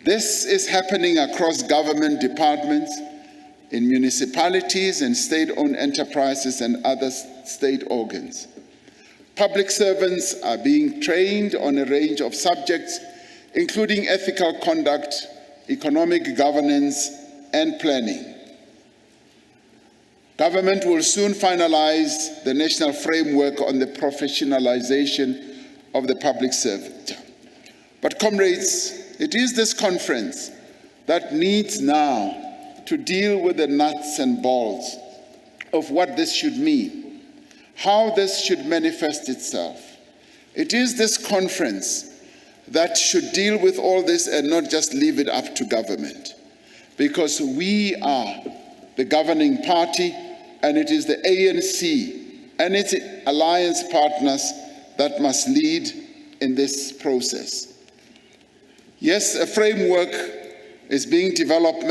This is happening across government departments, in municipalities and state-owned enterprises and other state organs. Public servants are being trained on a range of subjects, including ethical conduct, economic governance, and planning. Government will soon finalize the national framework on the professionalization of the public sector. But comrades, it is this conference that needs now to deal with the nuts and bolts of what this should mean, how this should manifest itself. It is this conference that should deal with all this and not just leave it up to government, because we are the governing party, and it is the ANC and its alliance partners that must lead in this process. Yes, a framework is being developed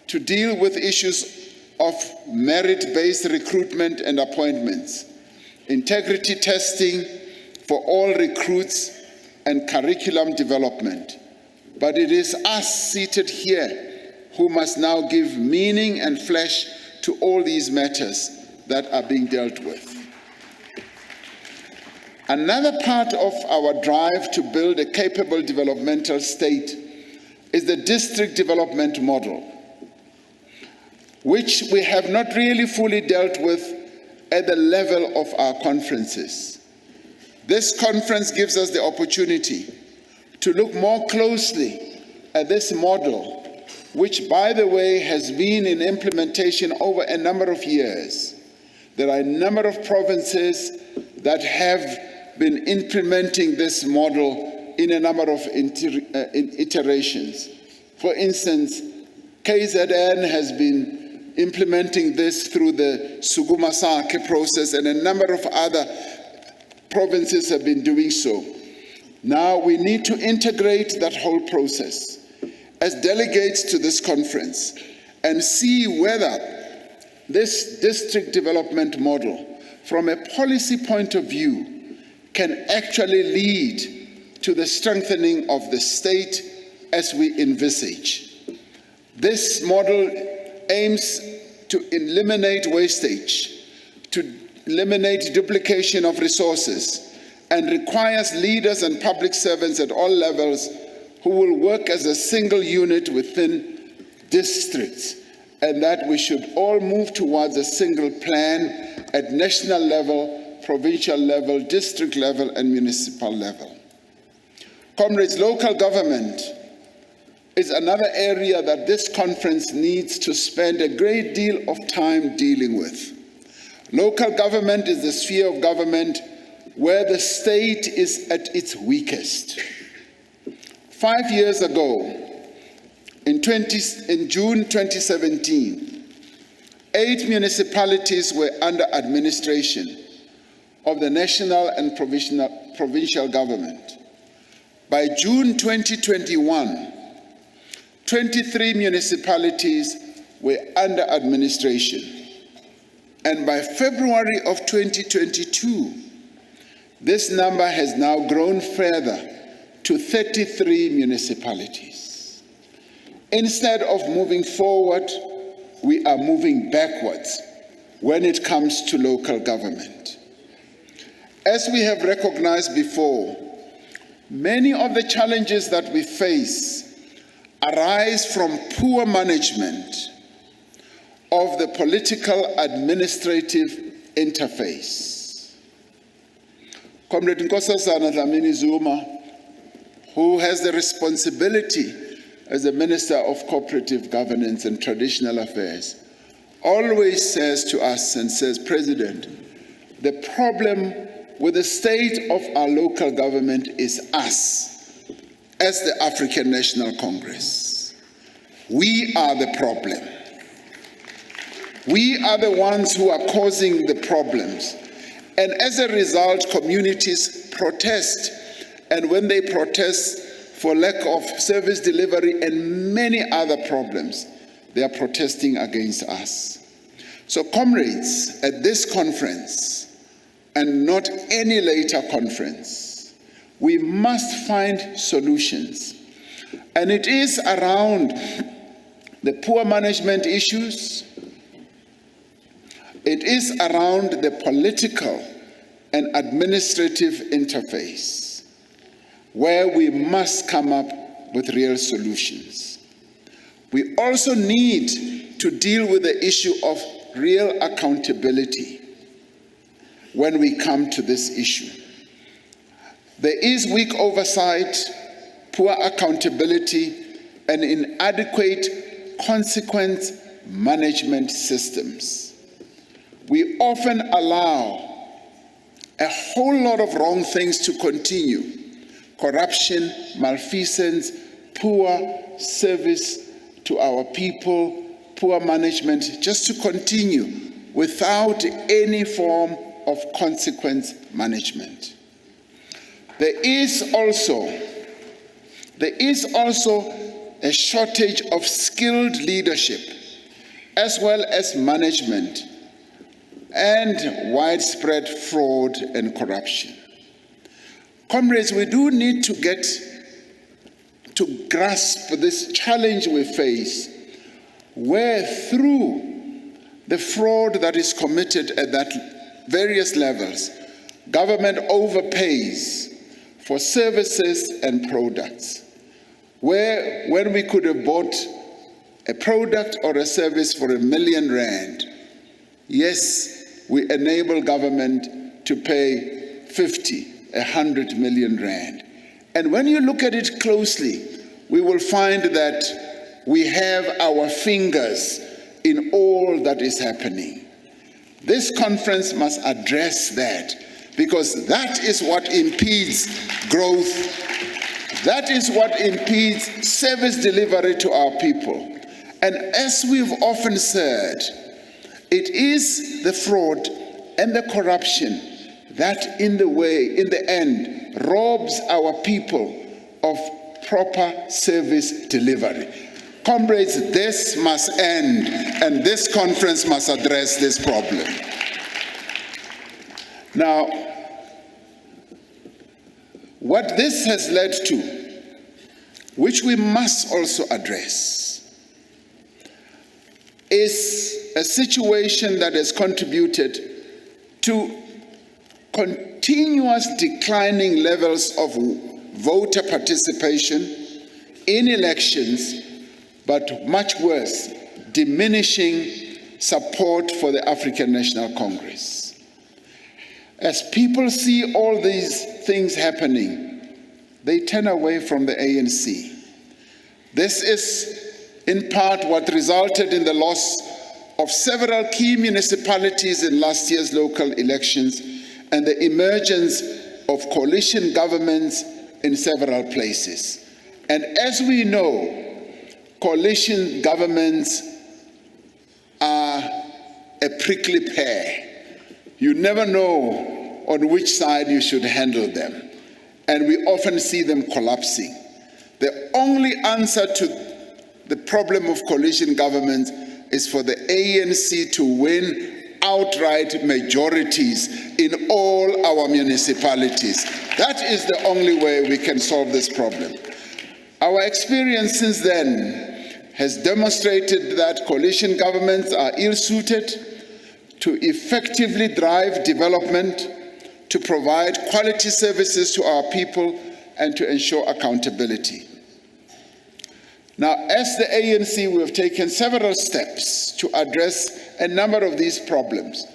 to deal with issues of merit-based recruitment and appointments, integrity testing for all recruits, and curriculum development. But it is us seated here who must now give meaning and flesh to all these matters that are being dealt with. Another part of our drive to build a capable developmental state is the district development model, which we have not really fully dealt with at the level of our conferences. This conference gives us the opportunity to look more closely at this model, which, by the way, has been in implementation over a number of years. There are a number of provinces that have been implementing this model in a number of iterations. For instance, KZN has been implementing this through the Sugumasake process, and a number of other provinces have been doing so. Now we need to integrate that whole process as delegates to this conference and see whether this district development model, from a policy point of view, can actually lead to the strengthening of the state as we envisage. This model aims to eliminate wastage, to eliminate duplication of resources, and requires leaders and public servants at all levels who will work as a single unit within districts, and that we should all move towards a single plan at national level, provincial level, district level, and municipal level. Comrades, local government is another area that this conference needs to spend a great deal of time dealing with. Local government is the sphere of government where the state is at its weakest. 5 years ago, in June 2017, 8 municipalities were under administration of the national and provincial government. By June 2021, 23 municipalities were under administration. And by February of 2022, this number has now grown further to 33 municipalities. Instead of moving forward, we are moving backwards when it comes to local government. As we have recognized before, many of the challenges that we face arise from poor management of the political administrative interface. Comrade Nkosazana Dlamini Zuma, who has the responsibility as the Minister of Cooperative Governance and Traditional Affairs, always says to us and says, President, the problem with the state of our local government is us, as the African National Congress. We are the problem. We are the ones who are causing the problems. And as a result, communities protest. And when they protest for lack of service delivery and many other problems, they are protesting against us. So comrades, at this conference, and not any later conference, we must find solutions. And it is around the poor management issues. It is around the political and administrative interface where we must come up with real solutions. We also need to deal with the issue of real accountability when we come to this issue. There is weak oversight, poor accountability, and inadequate consequence management systems. We often allow a whole lot of wrong things to continue. Corruption, malfeasance, poor service to our people, poor management, just to continue without any form of consequence management. There is also a shortage of skilled leadership as well as management and widespread fraud and corruption. Comrades, we do need to get to grasp this challenge we face, where through the fraud that is committed at that various levels, government overpays for services and products, where when we could have bought a product or a service for R1 million, yes, we enable government to pay 50, 100 million rand. And when you look at it closely, we will find that we have our fingers in all that is happening. This conference must address that, because that is what impedes growth. That is what impedes service delivery to our people. And as we've often said, it is the fraud and the corruption that in the end, robs our people of proper service delivery. Comrades, this must end, and this conference must address this problem. Now, what this has led to, which we must also address, is a situation that has contributed to continuous declining levels of voter participation in elections, but much worse, diminishing support for the African National Congress. As people see all these things happening, they turn away from the ANC. This is in part what resulted in the loss of several key municipalities in last year's local elections and the emergence of coalition governments in several places. And as we know, coalition governments are a prickly pear. You never know on which side you should handle them, and we often see them collapsing. The only answer to the problem of coalition governments is for the ANC to win outright majorities in all our municipalities. That is the only way we can solve this problem. Our experience since then has demonstrated that coalition governments are ill-suited to effectively drive development, to provide quality services to our people, and to ensure accountability. Now, as the ANC, we have taken several steps to address a number of these problems,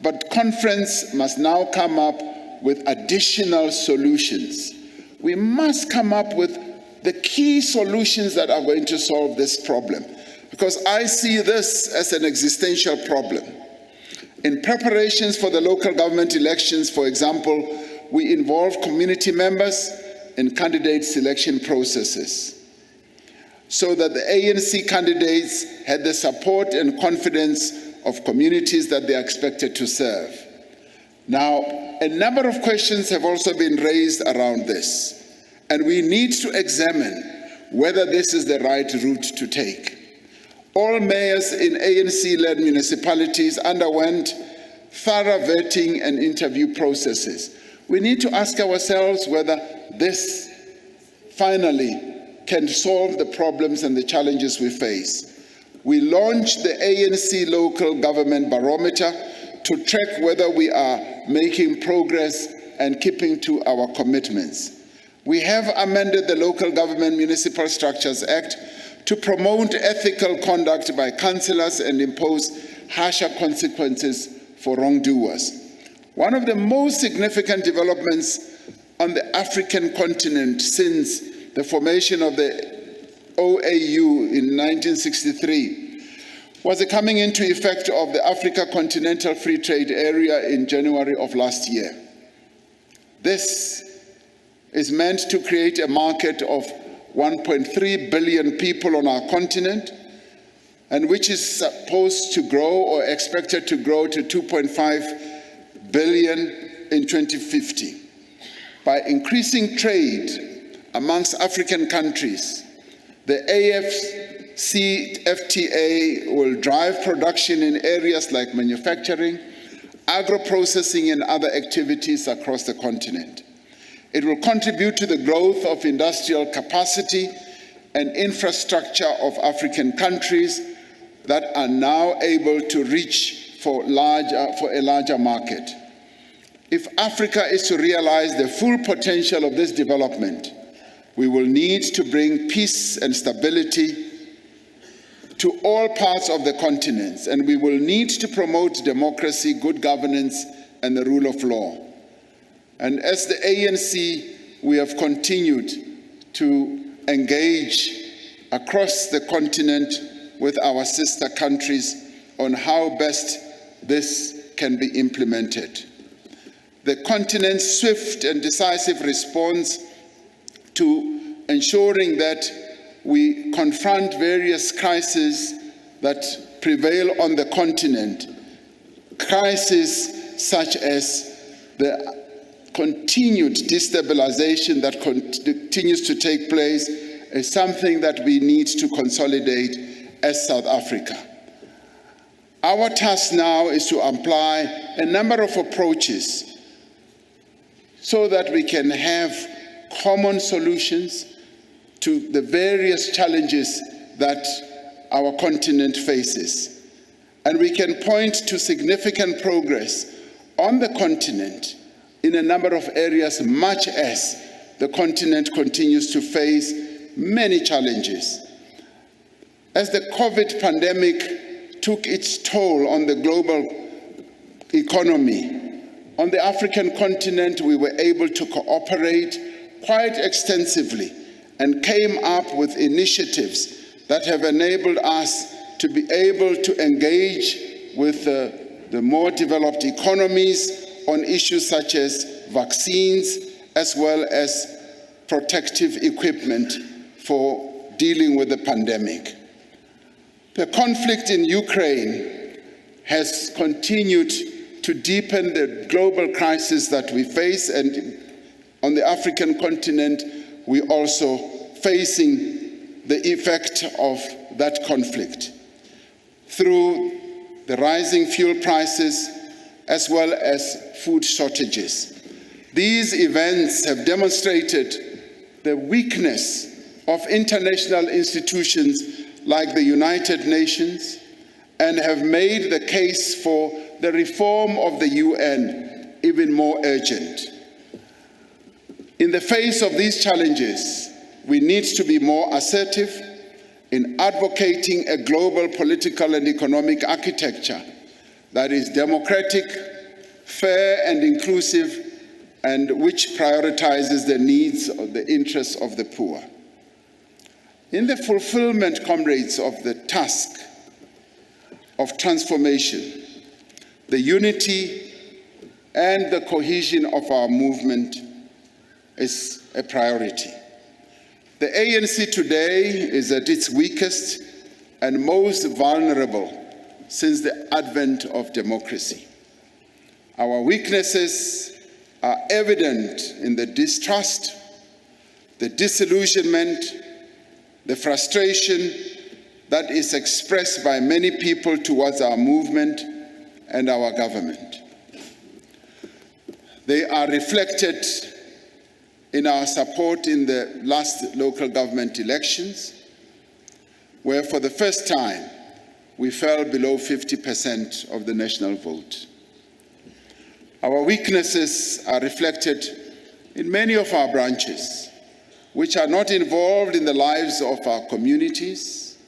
but conference must now come up with additional solutions. We must come up with the key solutions that are going to solve this problem, because I see this as an existential problem. In preparations for the local government elections, for example, we involve community members in candidate selection processes, so that the ANC candidates had the support and confidence of communities that they are expected to serve. Now, a number of questions have also been raised around this, and we need to examine whether this is the right route to take. All mayors in ANC-led municipalities underwent thorough vetting and interview processes. We need to ask ourselves whether this finally can solve the problems and the challenges we face. We launched the ANC Local Government Barometer to track whether we are making progress and keeping to our commitments. We have amended the Local Government Municipal Structures Act to promote ethical conduct by councillors and impose harsher consequences for wrongdoers. One of the most significant developments on the African continent since the formation of the OAU in 1963 was the coming into effect of the Africa Continental Free Trade Area in January of last year. This is meant to create a market of 1.3 billion people on our continent, and which is supposed to grow or expected to grow to 2.5 billion in 2050. By increasing trade amongst African countries, the AfCFTA will drive production in areas like manufacturing, agro-processing, and other activities across the continent. It will contribute to the growth of industrial capacity and infrastructure of African countries that are now able to reach for a larger market. If Africa is to realize the full potential of this development, we will need to bring peace and stability to all parts of the continent, and we will need to promote democracy, good governance, and the rule of law. And as the ANC, we have continued to engage across the continent with our sister countries on how best this can be implemented. The continent's swift and decisive response to ensuring that we confront various crises that prevail on the continent, crises such as the continued destabilization that continues to take place, is something that we need to consolidate as South Africa. Our task now is to apply a number of approaches so that we can have common solutions to the various challenges that our continent faces. And we can point to significant progress on the continent in a number of areas, much as the continent continues to face many challenges. As the COVID pandemic took its toll on the global economy, on the African continent, we were able to cooperate quite extensively and came up with initiatives that have enabled us to be able to engage with the more developed economies on issues such as vaccines, as well as protective equipment for dealing with the pandemic. The conflict in Ukraine has continued to deepen the global crisis that we face, and on the African continent, we're also facing the effect of that conflict through the rising fuel prices as well as food shortages. These events have demonstrated the weakness of international institutions like the United Nations and have made the case for the reform of the UN even more urgent. In the face of these challenges, we need to be more assertive in advocating a global political and economic architecture that is democratic, fair and inclusive, and which prioritizes the needs of the interests of the poor. In the fulfillment, comrades, of the task of transformation, the unity and the cohesion of our movement is a priority. The ANC today is at its weakest and most vulnerable since the advent of democracy. Our weaknesses are evident in the distrust, the disillusionment, the frustration that is expressed by many people towards our movement and our government. They are reflected in our support in the last local government elections, where for the first time we fell below 50% of the national vote. Our weaknesses are reflected in many of our branches, which are not involved in the lives of our communities,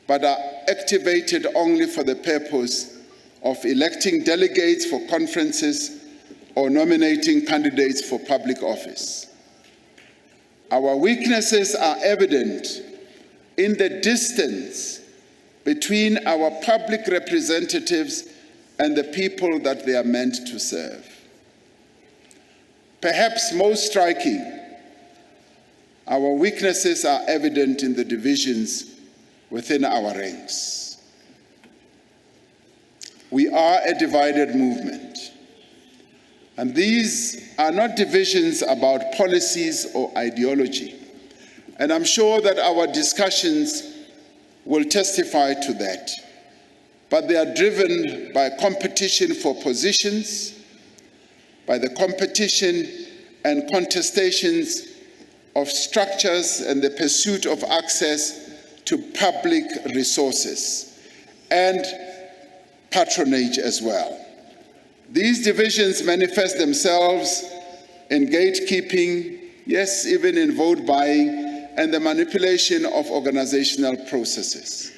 but are activated only for the purpose of electing delegates for conferences or nominating candidates for public office. Our weaknesses are evident in the distance between our public representatives and the people that they are meant to serve. Perhaps most striking, our weaknesses are evident in the divisions within our ranks. We are a divided movement, and these are not divisions about policies or ideology, and I'm sure that our discussions will testify to that. But they are driven by competition for positions, by the competition and contestations of structures and the pursuit of access to public resources and patronage as well. These divisions manifest themselves in gatekeeping, yes, even in vote buying, and the manipulation of organizational processes.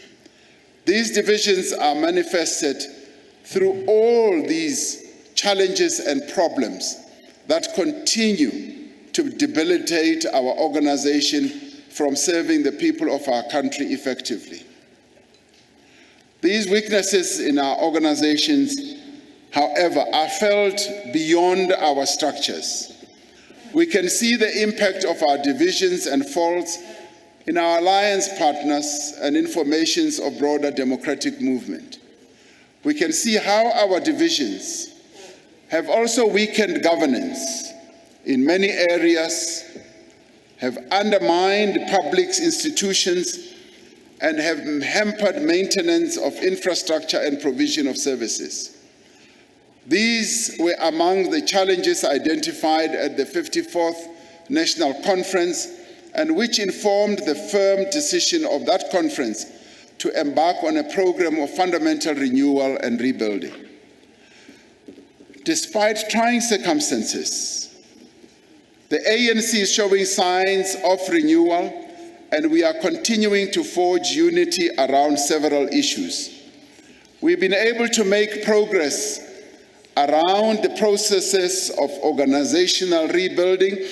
These divisions are manifested through all these challenges and problems that continue to debilitate our organization from serving the people of our country effectively. These weaknesses in our organizations, however, are felt beyond our structures. We can see the impact of our divisions and faults in our alliance partners and informations of broader democratic movement. We can see how our divisions have also weakened governance in many areas, have undermined public institutions, and have hampered maintenance of infrastructure and provision of services. These were among the challenges identified at the 54th National Conference, and which informed the firm decision of that conference to embark on a program of fundamental renewal and rebuilding. Despite trying circumstances, the ANC is showing signs of renewal, and we are continuing to forge unity around several issues. We've been able to make progress around the processes of organizational rebuilding,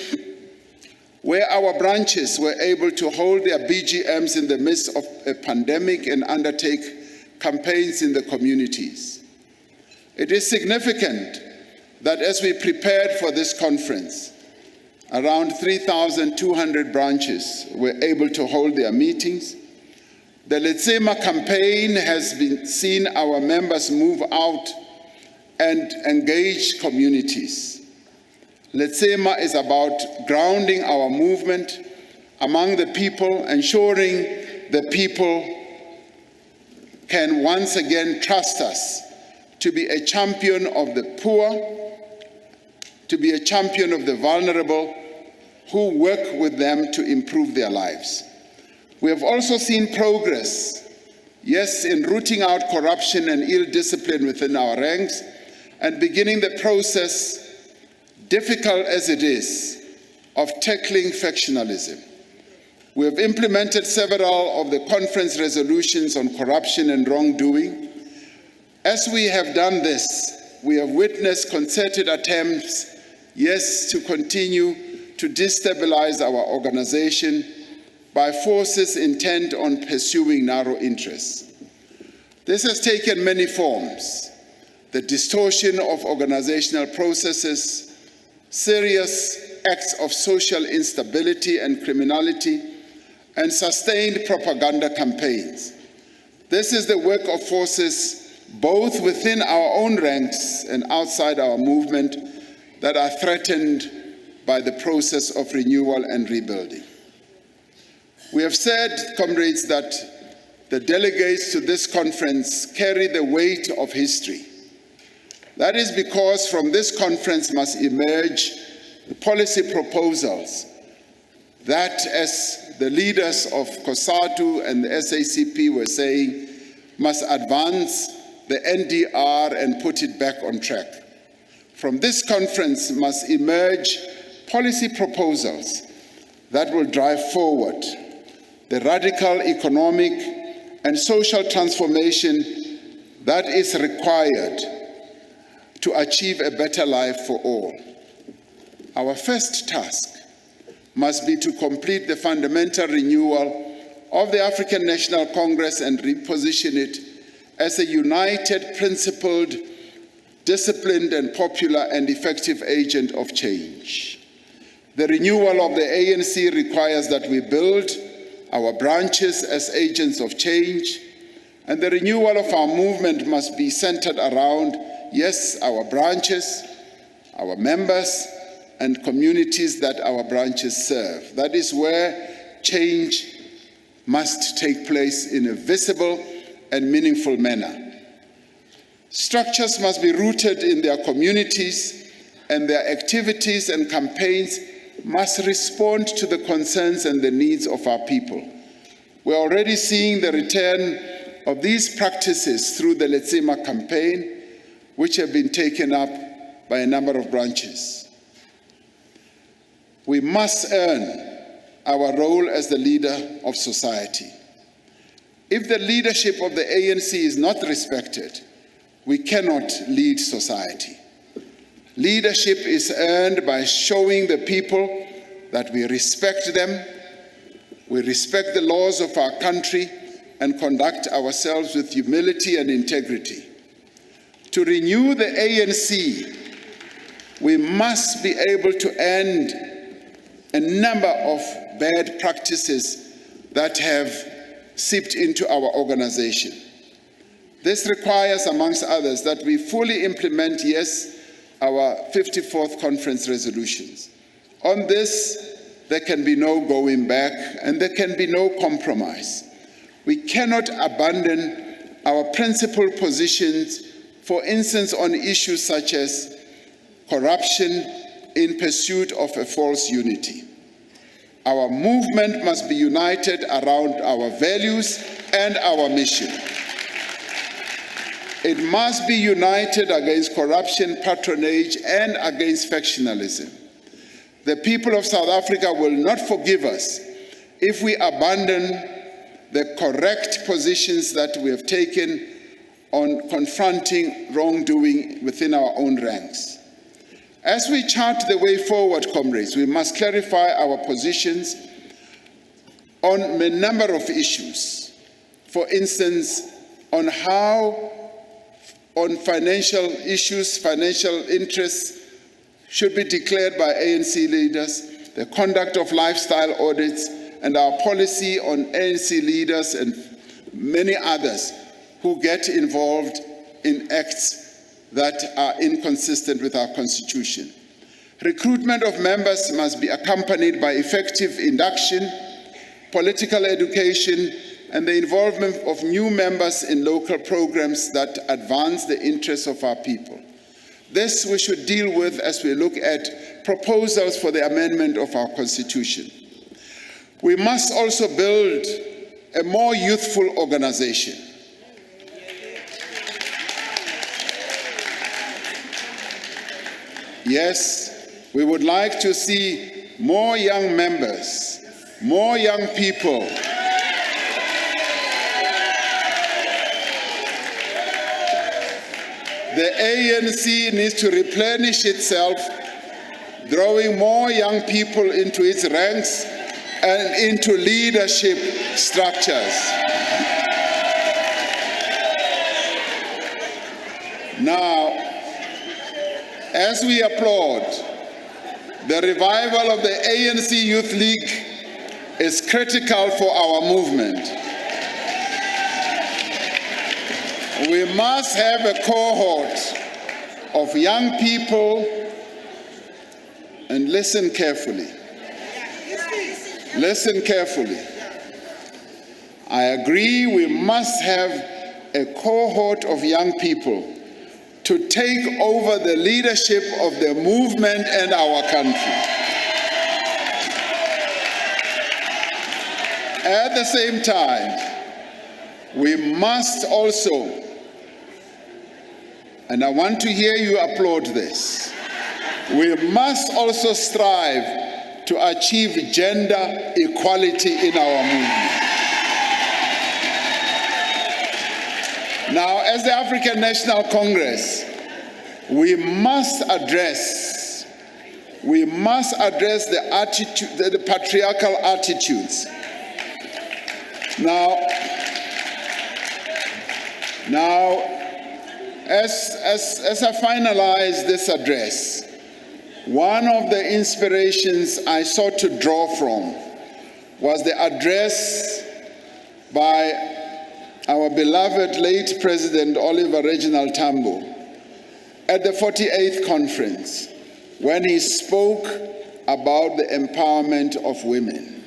where our branches were able to hold their BGMs in the midst of a pandemic and undertake campaigns in the communities. It is significant that as we prepared for this conference, around 3,200 branches were able to hold their meetings. The Letsema campaign has seen our members move out and engage communities. Letsema is about grounding our movement among the people, ensuring the people can once again trust us to be a champion of the poor, to be a champion of the vulnerable, who work with them to improve their lives. We have also seen progress, yes, in rooting out corruption and ill discipline within our ranks and beginning the process, difficult as it is, of tackling factionalism. We have implemented several of the conference resolutions on corruption and wrongdoing. As we have done this, we have witnessed concerted attempts, yes, to continue to destabilize our organization by forces intent on pursuing narrow interests. This has taken many forms: the distortion of organizational processes, serious acts of social instability and criminality, and sustained propaganda campaigns. This is the work of forces both within our own ranks and outside our movement that are threatened by the process of renewal and rebuilding. We have said, comrades, that the delegates to this conference carry the weight of history. That is because from this conference must emerge the policy proposals that, as the leaders of COSATU and the SACP were saying, must advance the NDR and put it back on track. From this conference must emerge policy proposals that will drive forward the radical economic and social transformation that is required to achieve a better life for all. Our first task must be to complete the fundamental renewal of the African National Congress and reposition it as a united, principled, disciplined, and popular and effective agent of change. The renewal of the ANC requires that we build our branches as agents of change, and the renewal of our movement must be centered around, yes, our branches, our members, and communities that our branches serve. That is where change must take place in a visible and meaningful manner. Structures must be rooted in their communities, and their activities and campaigns must respond to the concerns and the needs of our people. We're already seeing the return of these practices through the Letsema campaign, which have been taken up by a number of branches. We must earn our role as the leader of society. If the leadership of the ANC is not respected, we cannot lead society. Leadership is earned by showing the people that we respect them, we respect the laws of our country, and conduct ourselves with humility and integrity. To renew the ANC, we must be able to end a number of bad practices that have seeped into our organization. This requires, amongst others, that we fully implement, yes, our 54th conference resolutions. On this, there can be no going back and there can be no compromise. We cannot abandon our principled positions, for instance, on issues such as corruption in pursuit of a false unity. Our movement must be united around our values and our mission. It must be united against corruption, patronage, and against factionalism. The people of South Africa will not forgive us if we abandon the correct positions that we have taken on confronting wrongdoing within our own ranks. As we chart the way forward, comrades, we must clarify our positions on a number of issues. For instance, on financial issues, financial interests should be declared by ANC leaders, the conduct of lifestyle audits, and our policy on ANC leaders and many others who get involved in acts that are inconsistent with our Constitution. Recruitment of members must be accompanied by effective induction, political education, and the involvement of new members in local programs that advance the interests of our people. This we should deal with as we look at proposals for the amendment of our Constitution. We must also build a more youthful organization. Yes, we would like to see more young members, more young people. The ANC needs to replenish itself, drawing more young people into its ranks and into leadership structures. Now, as we applaud, the revival of the ANC Youth League is critical for our movement. We must have a cohort of young people, and listen carefully. Listen carefully. I agree we must have a cohort of young people to take over the leadership of the movement and our country. At the same time, we must also, and I want to hear you applaud this, we must also strive to achieve gender equality in our movement. Now, as the African National Congress, we must address the attitude, the patriarchal attitudes. Now, as I finalize this address, one of the inspirations I sought to draw from was the address by our beloved late President Oliver Reginald Tambo at the 48th conference, when he spoke about the empowerment of women.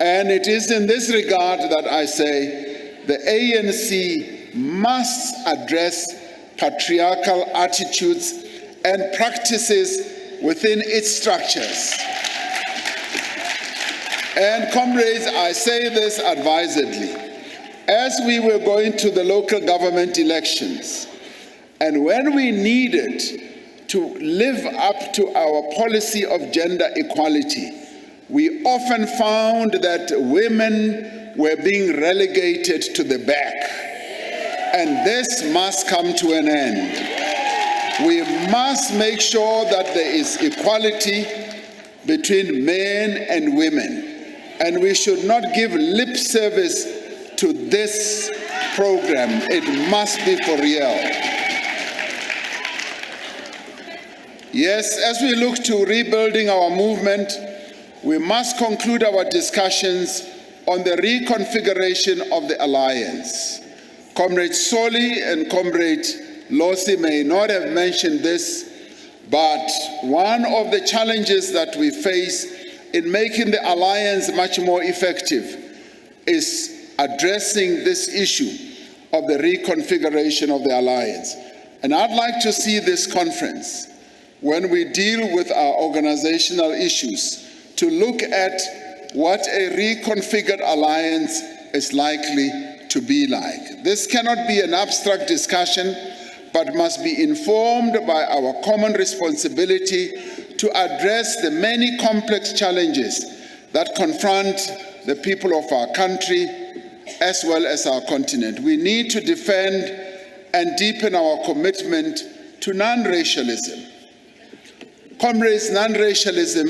And it is in this regard that I say the ANC must address patriarchal attitudes and practices within its structures. And comrades, I say this advisedly. As we were going to the local government elections, and when we needed to live up to our policy of gender equality, we often found that women were being relegated to the back. And this must come to an end. We must make sure that there is equality between men and women. And we should not give lip service to this program. It must be for real. Yes, as we look to rebuilding our movement, we must conclude our discussions on the reconfiguration of the alliance. Comrade Soli and Comrade Losi may not have mentioned this, but one of the challenges that we face in making the alliance much more effective is addressing this issue of the reconfiguration of the alliance. And I'd like to see this conference, when we deal with our organizational issues, to look at what a reconfigured alliance is likely to be like. This cannot be an abstract discussion, but must be informed by our common responsibility to address the many complex challenges that confront the people of our country as well as our continent. We need to defend and deepen our commitment to non-racialism, Comrades, non-racialism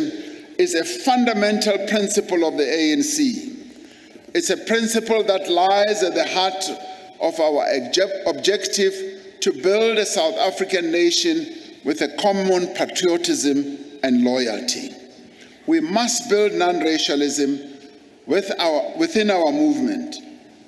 is a fundamental principle of the ANC. It's a principle that lies at the heart of our objective to build a South African nation with a common patriotism and loyalty. We must build non-racialism within our movement,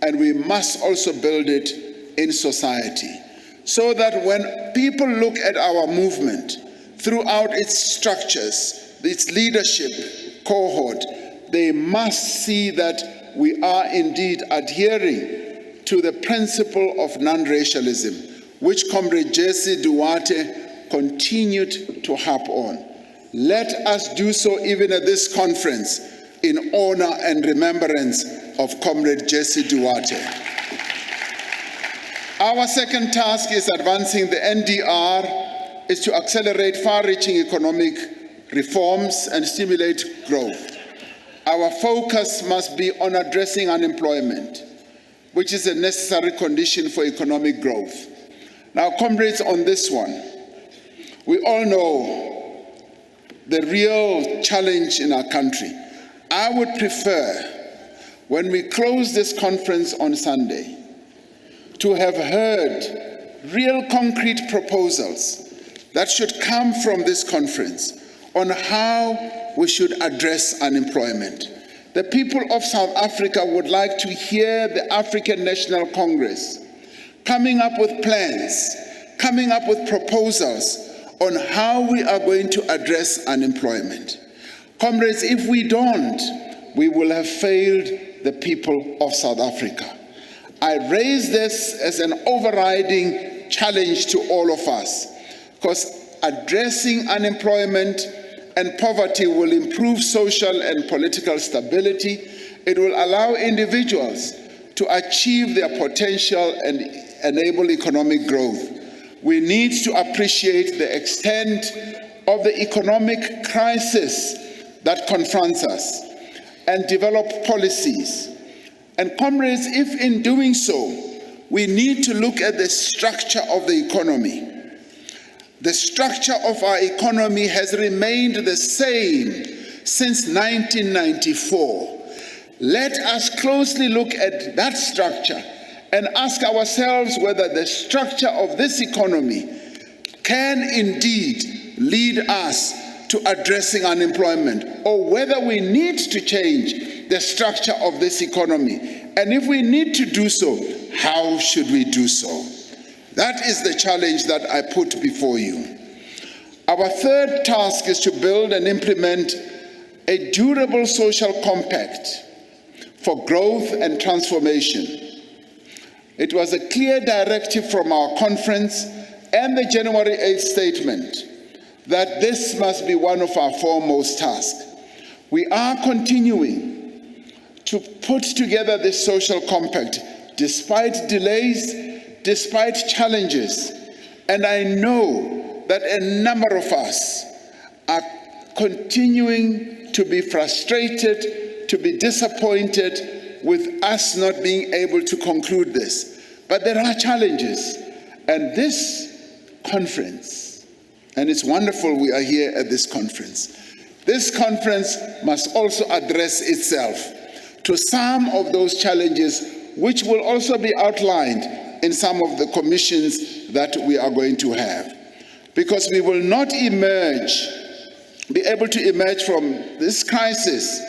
and we must also build it in society, so that when people look at our movement throughout its structures, its leadership cohort, they must see that we are indeed adhering to the principle of non-racialism, which Comrade Jesse Duarte continued to harp on. Let us do so even at this conference in honor and remembrance of Comrade Jesse Duarte. Our second task is advancing the NDR, is to accelerate far-reaching economic reforms and stimulate growth. Our focus must be on addressing unemployment, which is a necessary condition for economic growth. Now, comrades, on this one, we all know the real challenge in our country. I would prefer, when we close this conference on Sunday, to have heard real concrete proposals that should come from this conference on how we should address unemployment. The people of South Africa would like to hear the African National Congress coming up with plans, coming up with proposals on how we are going to address unemployment. Comrades, if we don't, we will have failed the people of South Africa. I raise this as an overriding challenge to all of us, because addressing unemployment and poverty will improve social and political stability. It will allow individuals to achieve their potential and enable economic growth. We need to appreciate the extent of the economic crisis that confronts us and develop policies. And comrades, if in doing so, we need to look at the structure of the economy. The structure of our economy has remained the same since 1994. Let us closely look at that structure and ask ourselves whether the structure of this economy can indeed lead us to addressing unemployment, or whether we need to change the structure of this economy. And if we need to do so, how should we do so? That is the challenge that I put before you. Our third task is to build and implement a durable social compact for growth and transformation. It was a clear directive from our conference and the January 8th statement that this must be one of our foremost tasks. We are continuing to put together this social compact despite delays, despite challenges, and I know that a number of us are continuing to be frustrated, to be disappointed with us not being able to conclude this. But there are challenges, and this conference, and it's wonderful we are here at this conference, this conference must also address itself to some of those challenges, which will also be outlined in some of the commissions that we are going to have. Because we will not be able to emerge from this crisis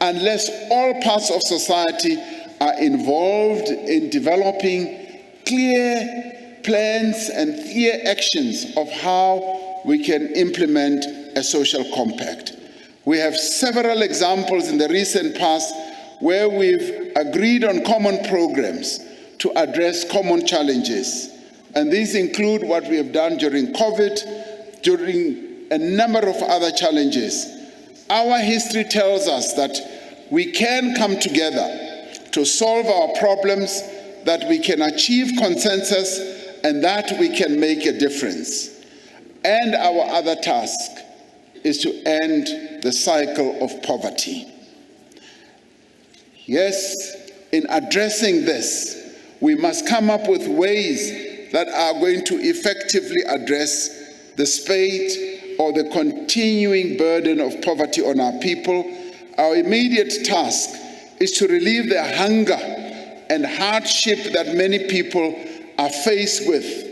unless all parts of society are involved in developing clear plans and clear actions of how we can implement a social compact. We have several examples in the recent past where we've agreed on common programs to address common challenges. And these include what we have done during COVID, during a number of other challenges. Our history tells us that we can come together to solve our problems, that we can achieve consensus, and that we can make a difference. And our other task is to end the cycle of poverty. Yes, in addressing this, we must come up with ways that are going to effectively address the spate or the continuing burden of poverty on our people, our immediate task is to relieve the hunger and hardship that many people are faced with,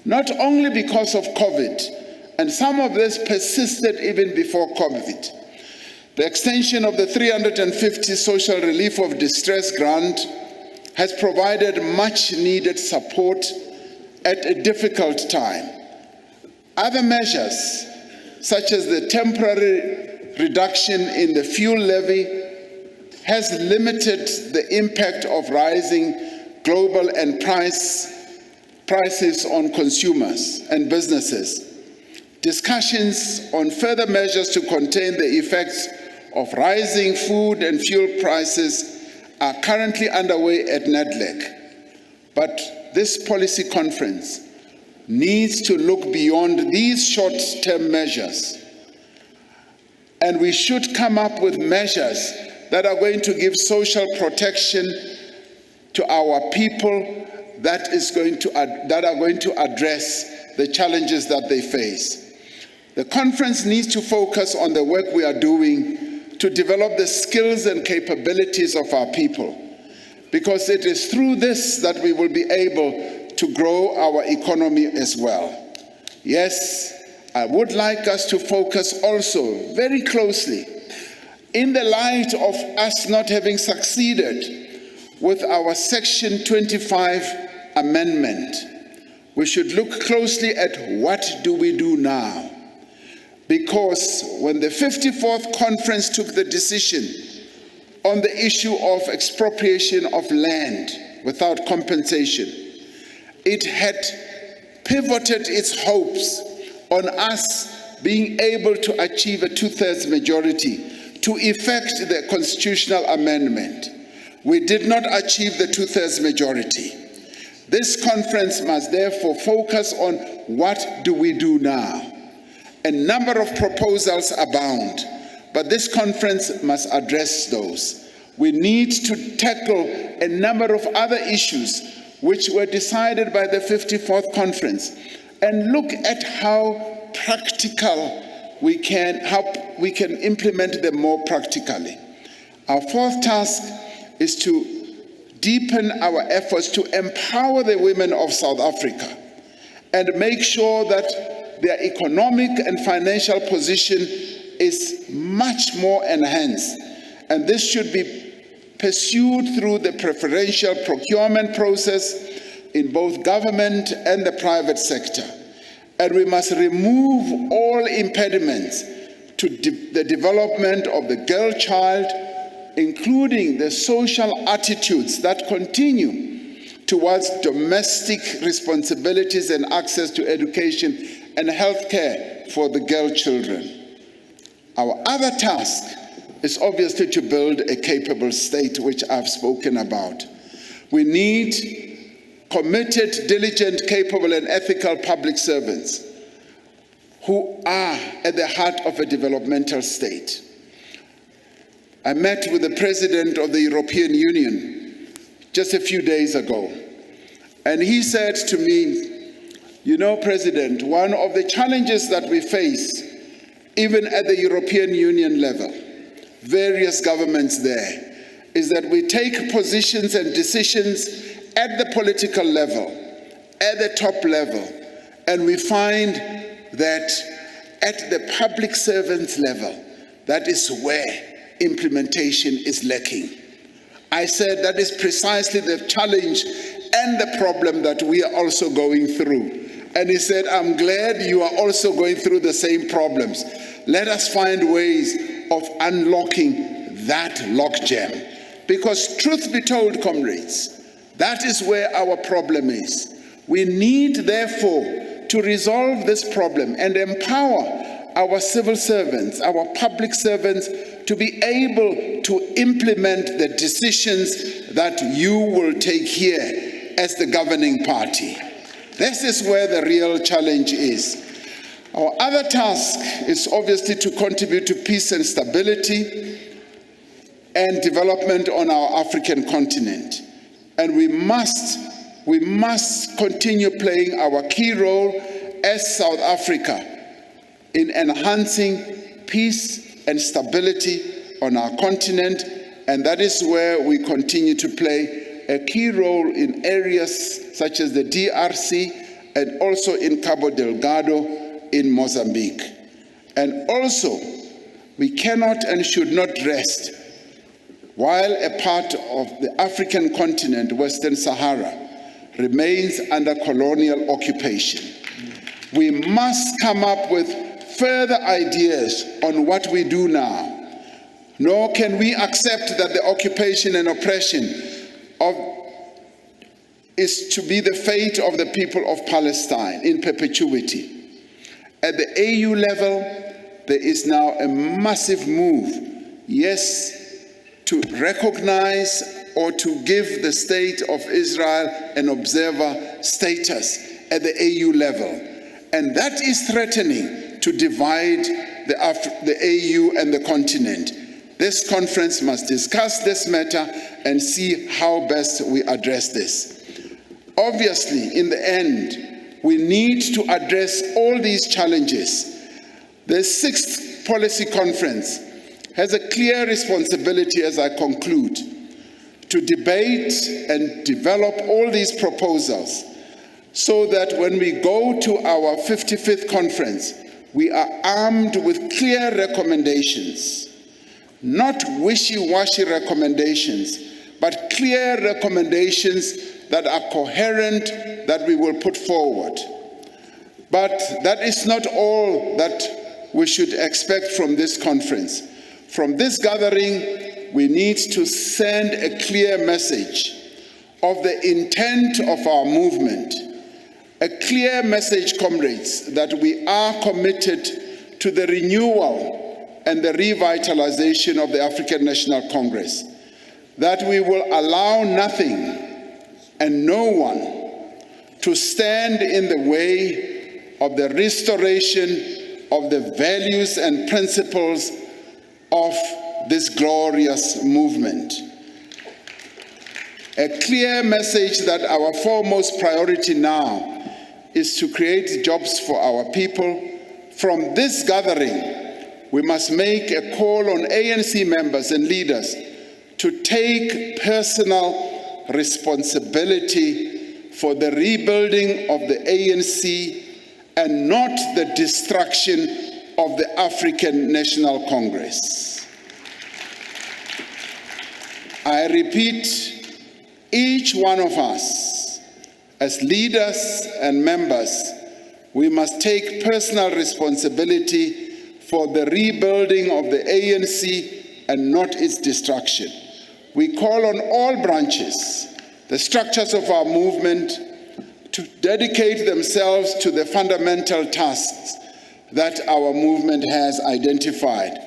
not only because of COVID, and some of this persisted even before COVID. The extension of the 350 Social Relief of Distress grant has provided much needed support at a difficult time. Other measures, such as the temporary reduction in the fuel levy, has limited the impact of rising global and prices on consumers and businesses. Discussions on further measures to contain the effects of rising food and fuel prices are currently underway at NEDLEC. But this policy conference needs to look beyond these short-term measures. And we should come up with measures that are going to give social protection to our people that are going to address the challenges that they face. The conference needs to focus on the work we are doing to develop the skills and capabilities of our people, because it is through this that we will be able to grow our economy as well. Yes, I would like us to focus also very closely, in the light of us not having succeeded with our Section 25 amendment. We should look closely at what do we do now. Because when the 54th conference took the decision on the issue of expropriation of land without compensation, it had pivoted its hopes on us being able to achieve a 2/3 majority to effect the constitutional amendment. We did not achieve the 2/3 majority. This conference must therefore focus on what do we do now. A number of proposals abound, but this conference must address those. We need to tackle a number of other issues which were decided by the 54th conference and look at how we can implement them more practically. Our fourth task is to deepen our efforts to empower the women of South Africa and make sure that their economic and financial position is much more enhanced. And this should be pursued through the preferential procurement process in both government and the private sector. And we must remove all impediments to the development of the girl child, including the social attitudes that continue towards domestic responsibilities and access to education and health care for the girl children. Our other task is obviously to build a capable state, which I've spoken about. We need committed, diligent, capable, and ethical public servants who are at the heart of a developmental state. I met with the President of the European Union just a few days ago, and he said to me, "You know, President, one of the challenges that we face, even at the European Union level, various governments there, is that we take positions and decisions at the political level, at the top level, and we find that at the public servants level, that is where implementation is lacking." I said that is precisely the challenge and the problem that we are also going through. And he said, "I'm glad you are also going through the same problems. Let us find ways of unlocking that logjam." Because truth be told, comrades, that is where our problem is. We need, therefore, to resolve this problem and empower our civil servants, our public servants, to be able to implement the decisions that you will take here as the governing party. This is where the real challenge is. Our other task is obviously to contribute to peace and stability and development on our African continent. And we must continue playing our key role as South Africa in enhancing peace and stability on our continent, and that is where we continue to play a key role in areas such as the DRC and also in Cabo Delgado in Mozambique. And also, we cannot and should not rest while a part of the African continent, Western Sahara, remains under colonial occupation. We must come up with further ideas on what we do now. Nor can we accept that the occupation and oppression is to be the fate of the people of Palestine in perpetuity. At the AU level, there is now a massive move, yes, to recognize or to give the state of Israel an observer status at the AU level. And that is threatening to divide the AU and the continent. This conference must discuss this matter and see how best we address this. Obviously, in the end, we need to address all these challenges. The sixth policy conference has a clear responsibility, as I conclude, to debate and develop all these proposals so that when we go to our 55th conference, we are armed with clear recommendations, not wishy-washy recommendations, but clear recommendations that are coherent, that we will put forward. But that is not all that we should expect from this conference. From this gathering, we need to send a clear message of the intent of our movement, a clear message, comrades, that we are committed to the renewal and the revitalization of the African National Congress, that we will allow nothing and no one to stand in the way of the restoration of the values and principles of this glorious movement. A clear message that our foremost priority now is to create jobs for our people. From this gathering, we must make a call on ANC members and leaders to take personal responsibility for the rebuilding of the ANC and not the destruction of the African National Congress. I repeat, each one of us, as leaders and members, we must take personal responsibility for the rebuilding of the ANC and not its destruction. We call on all branches, the structures of our movement, to dedicate themselves to the fundamental tasks that our movement has identified.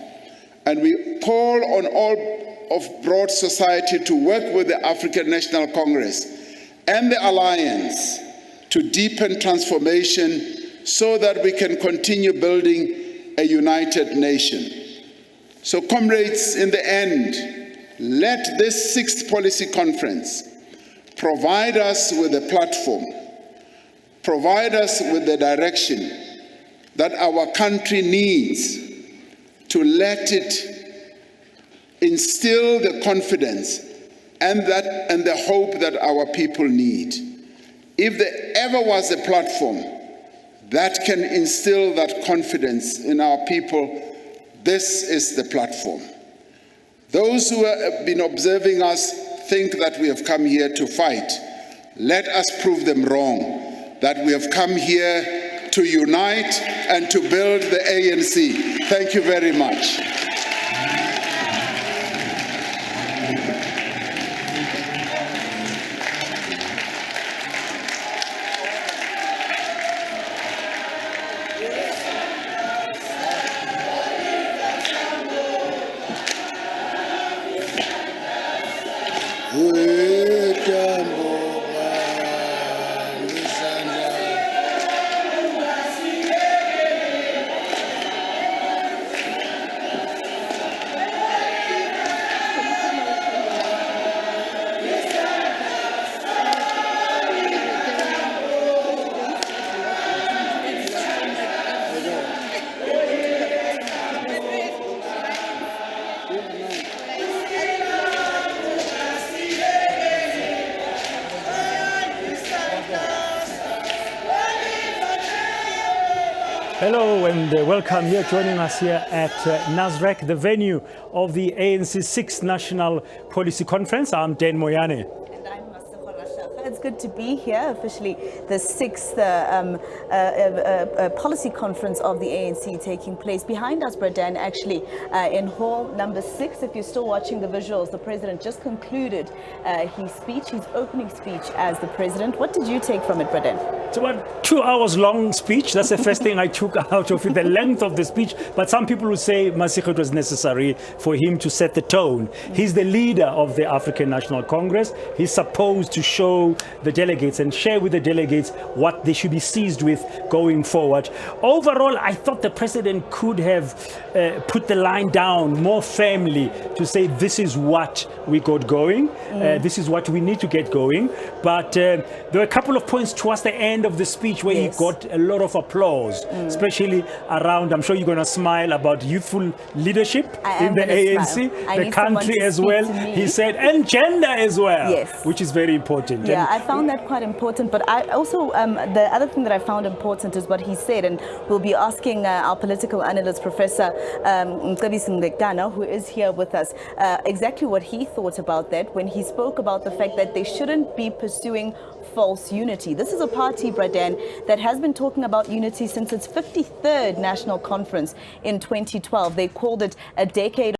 And we call on all of broad society to work with the African National Congress and the Alliance to deepen transformation so that we can continue building a united nation. So, comrades, in the end, let this sixth policy conference provide us with a platform, provide us with the direction that our country needs to let it instill the confidence and the hope that our people need. If there ever was a platform that can instill that confidence in our people, this is the platform. Those who have been observing us think that we have come here to fight. Let us prove them wrong, that we have come here to unite and to build the ANC. Thank you very much. Hello and welcome here, joining us here at Nasrec, the venue of the ANC 6th National Policy Conference. I'm Dan Moyane. And I'm It's good to be here, officially the 6th policy conference of the ANC taking place. Behind us, Bradan, actually in hall number 6, if you're still watching the visuals, the president just concluded his speech, his opening speech as the president. What did you take from it, Bradan? It's about 2 hours long speech. That's the first thing I took out of it, the length of the speech. But some people will say it was necessary for him to set the tone. He's the leader of the African National Congress. He's supposed to show the delegates and share with the delegates what they should be seized with going forward. Overall, I thought the president could have put the line down more firmly to say this is what we got going, this is what we need to get going. But there were a couple of points towards the end of the speech where he got a lot of applause, especially around, I'm sure you're going to smile, about youthful leadership in the ANC, the country as well. He said, and gender as well, which is very important. Yeah, I found that quite important. But I also, the other thing that I found important is what he said, and we'll be asking our political analyst, Professor Ngqebisi, who is here with us, exactly what he thought about that when he spoke about the fact that they shouldn't be pursuing false unity. This is a party, Bradan, that has been talking about unity since its 53rd national conference in 2012. They called it a decade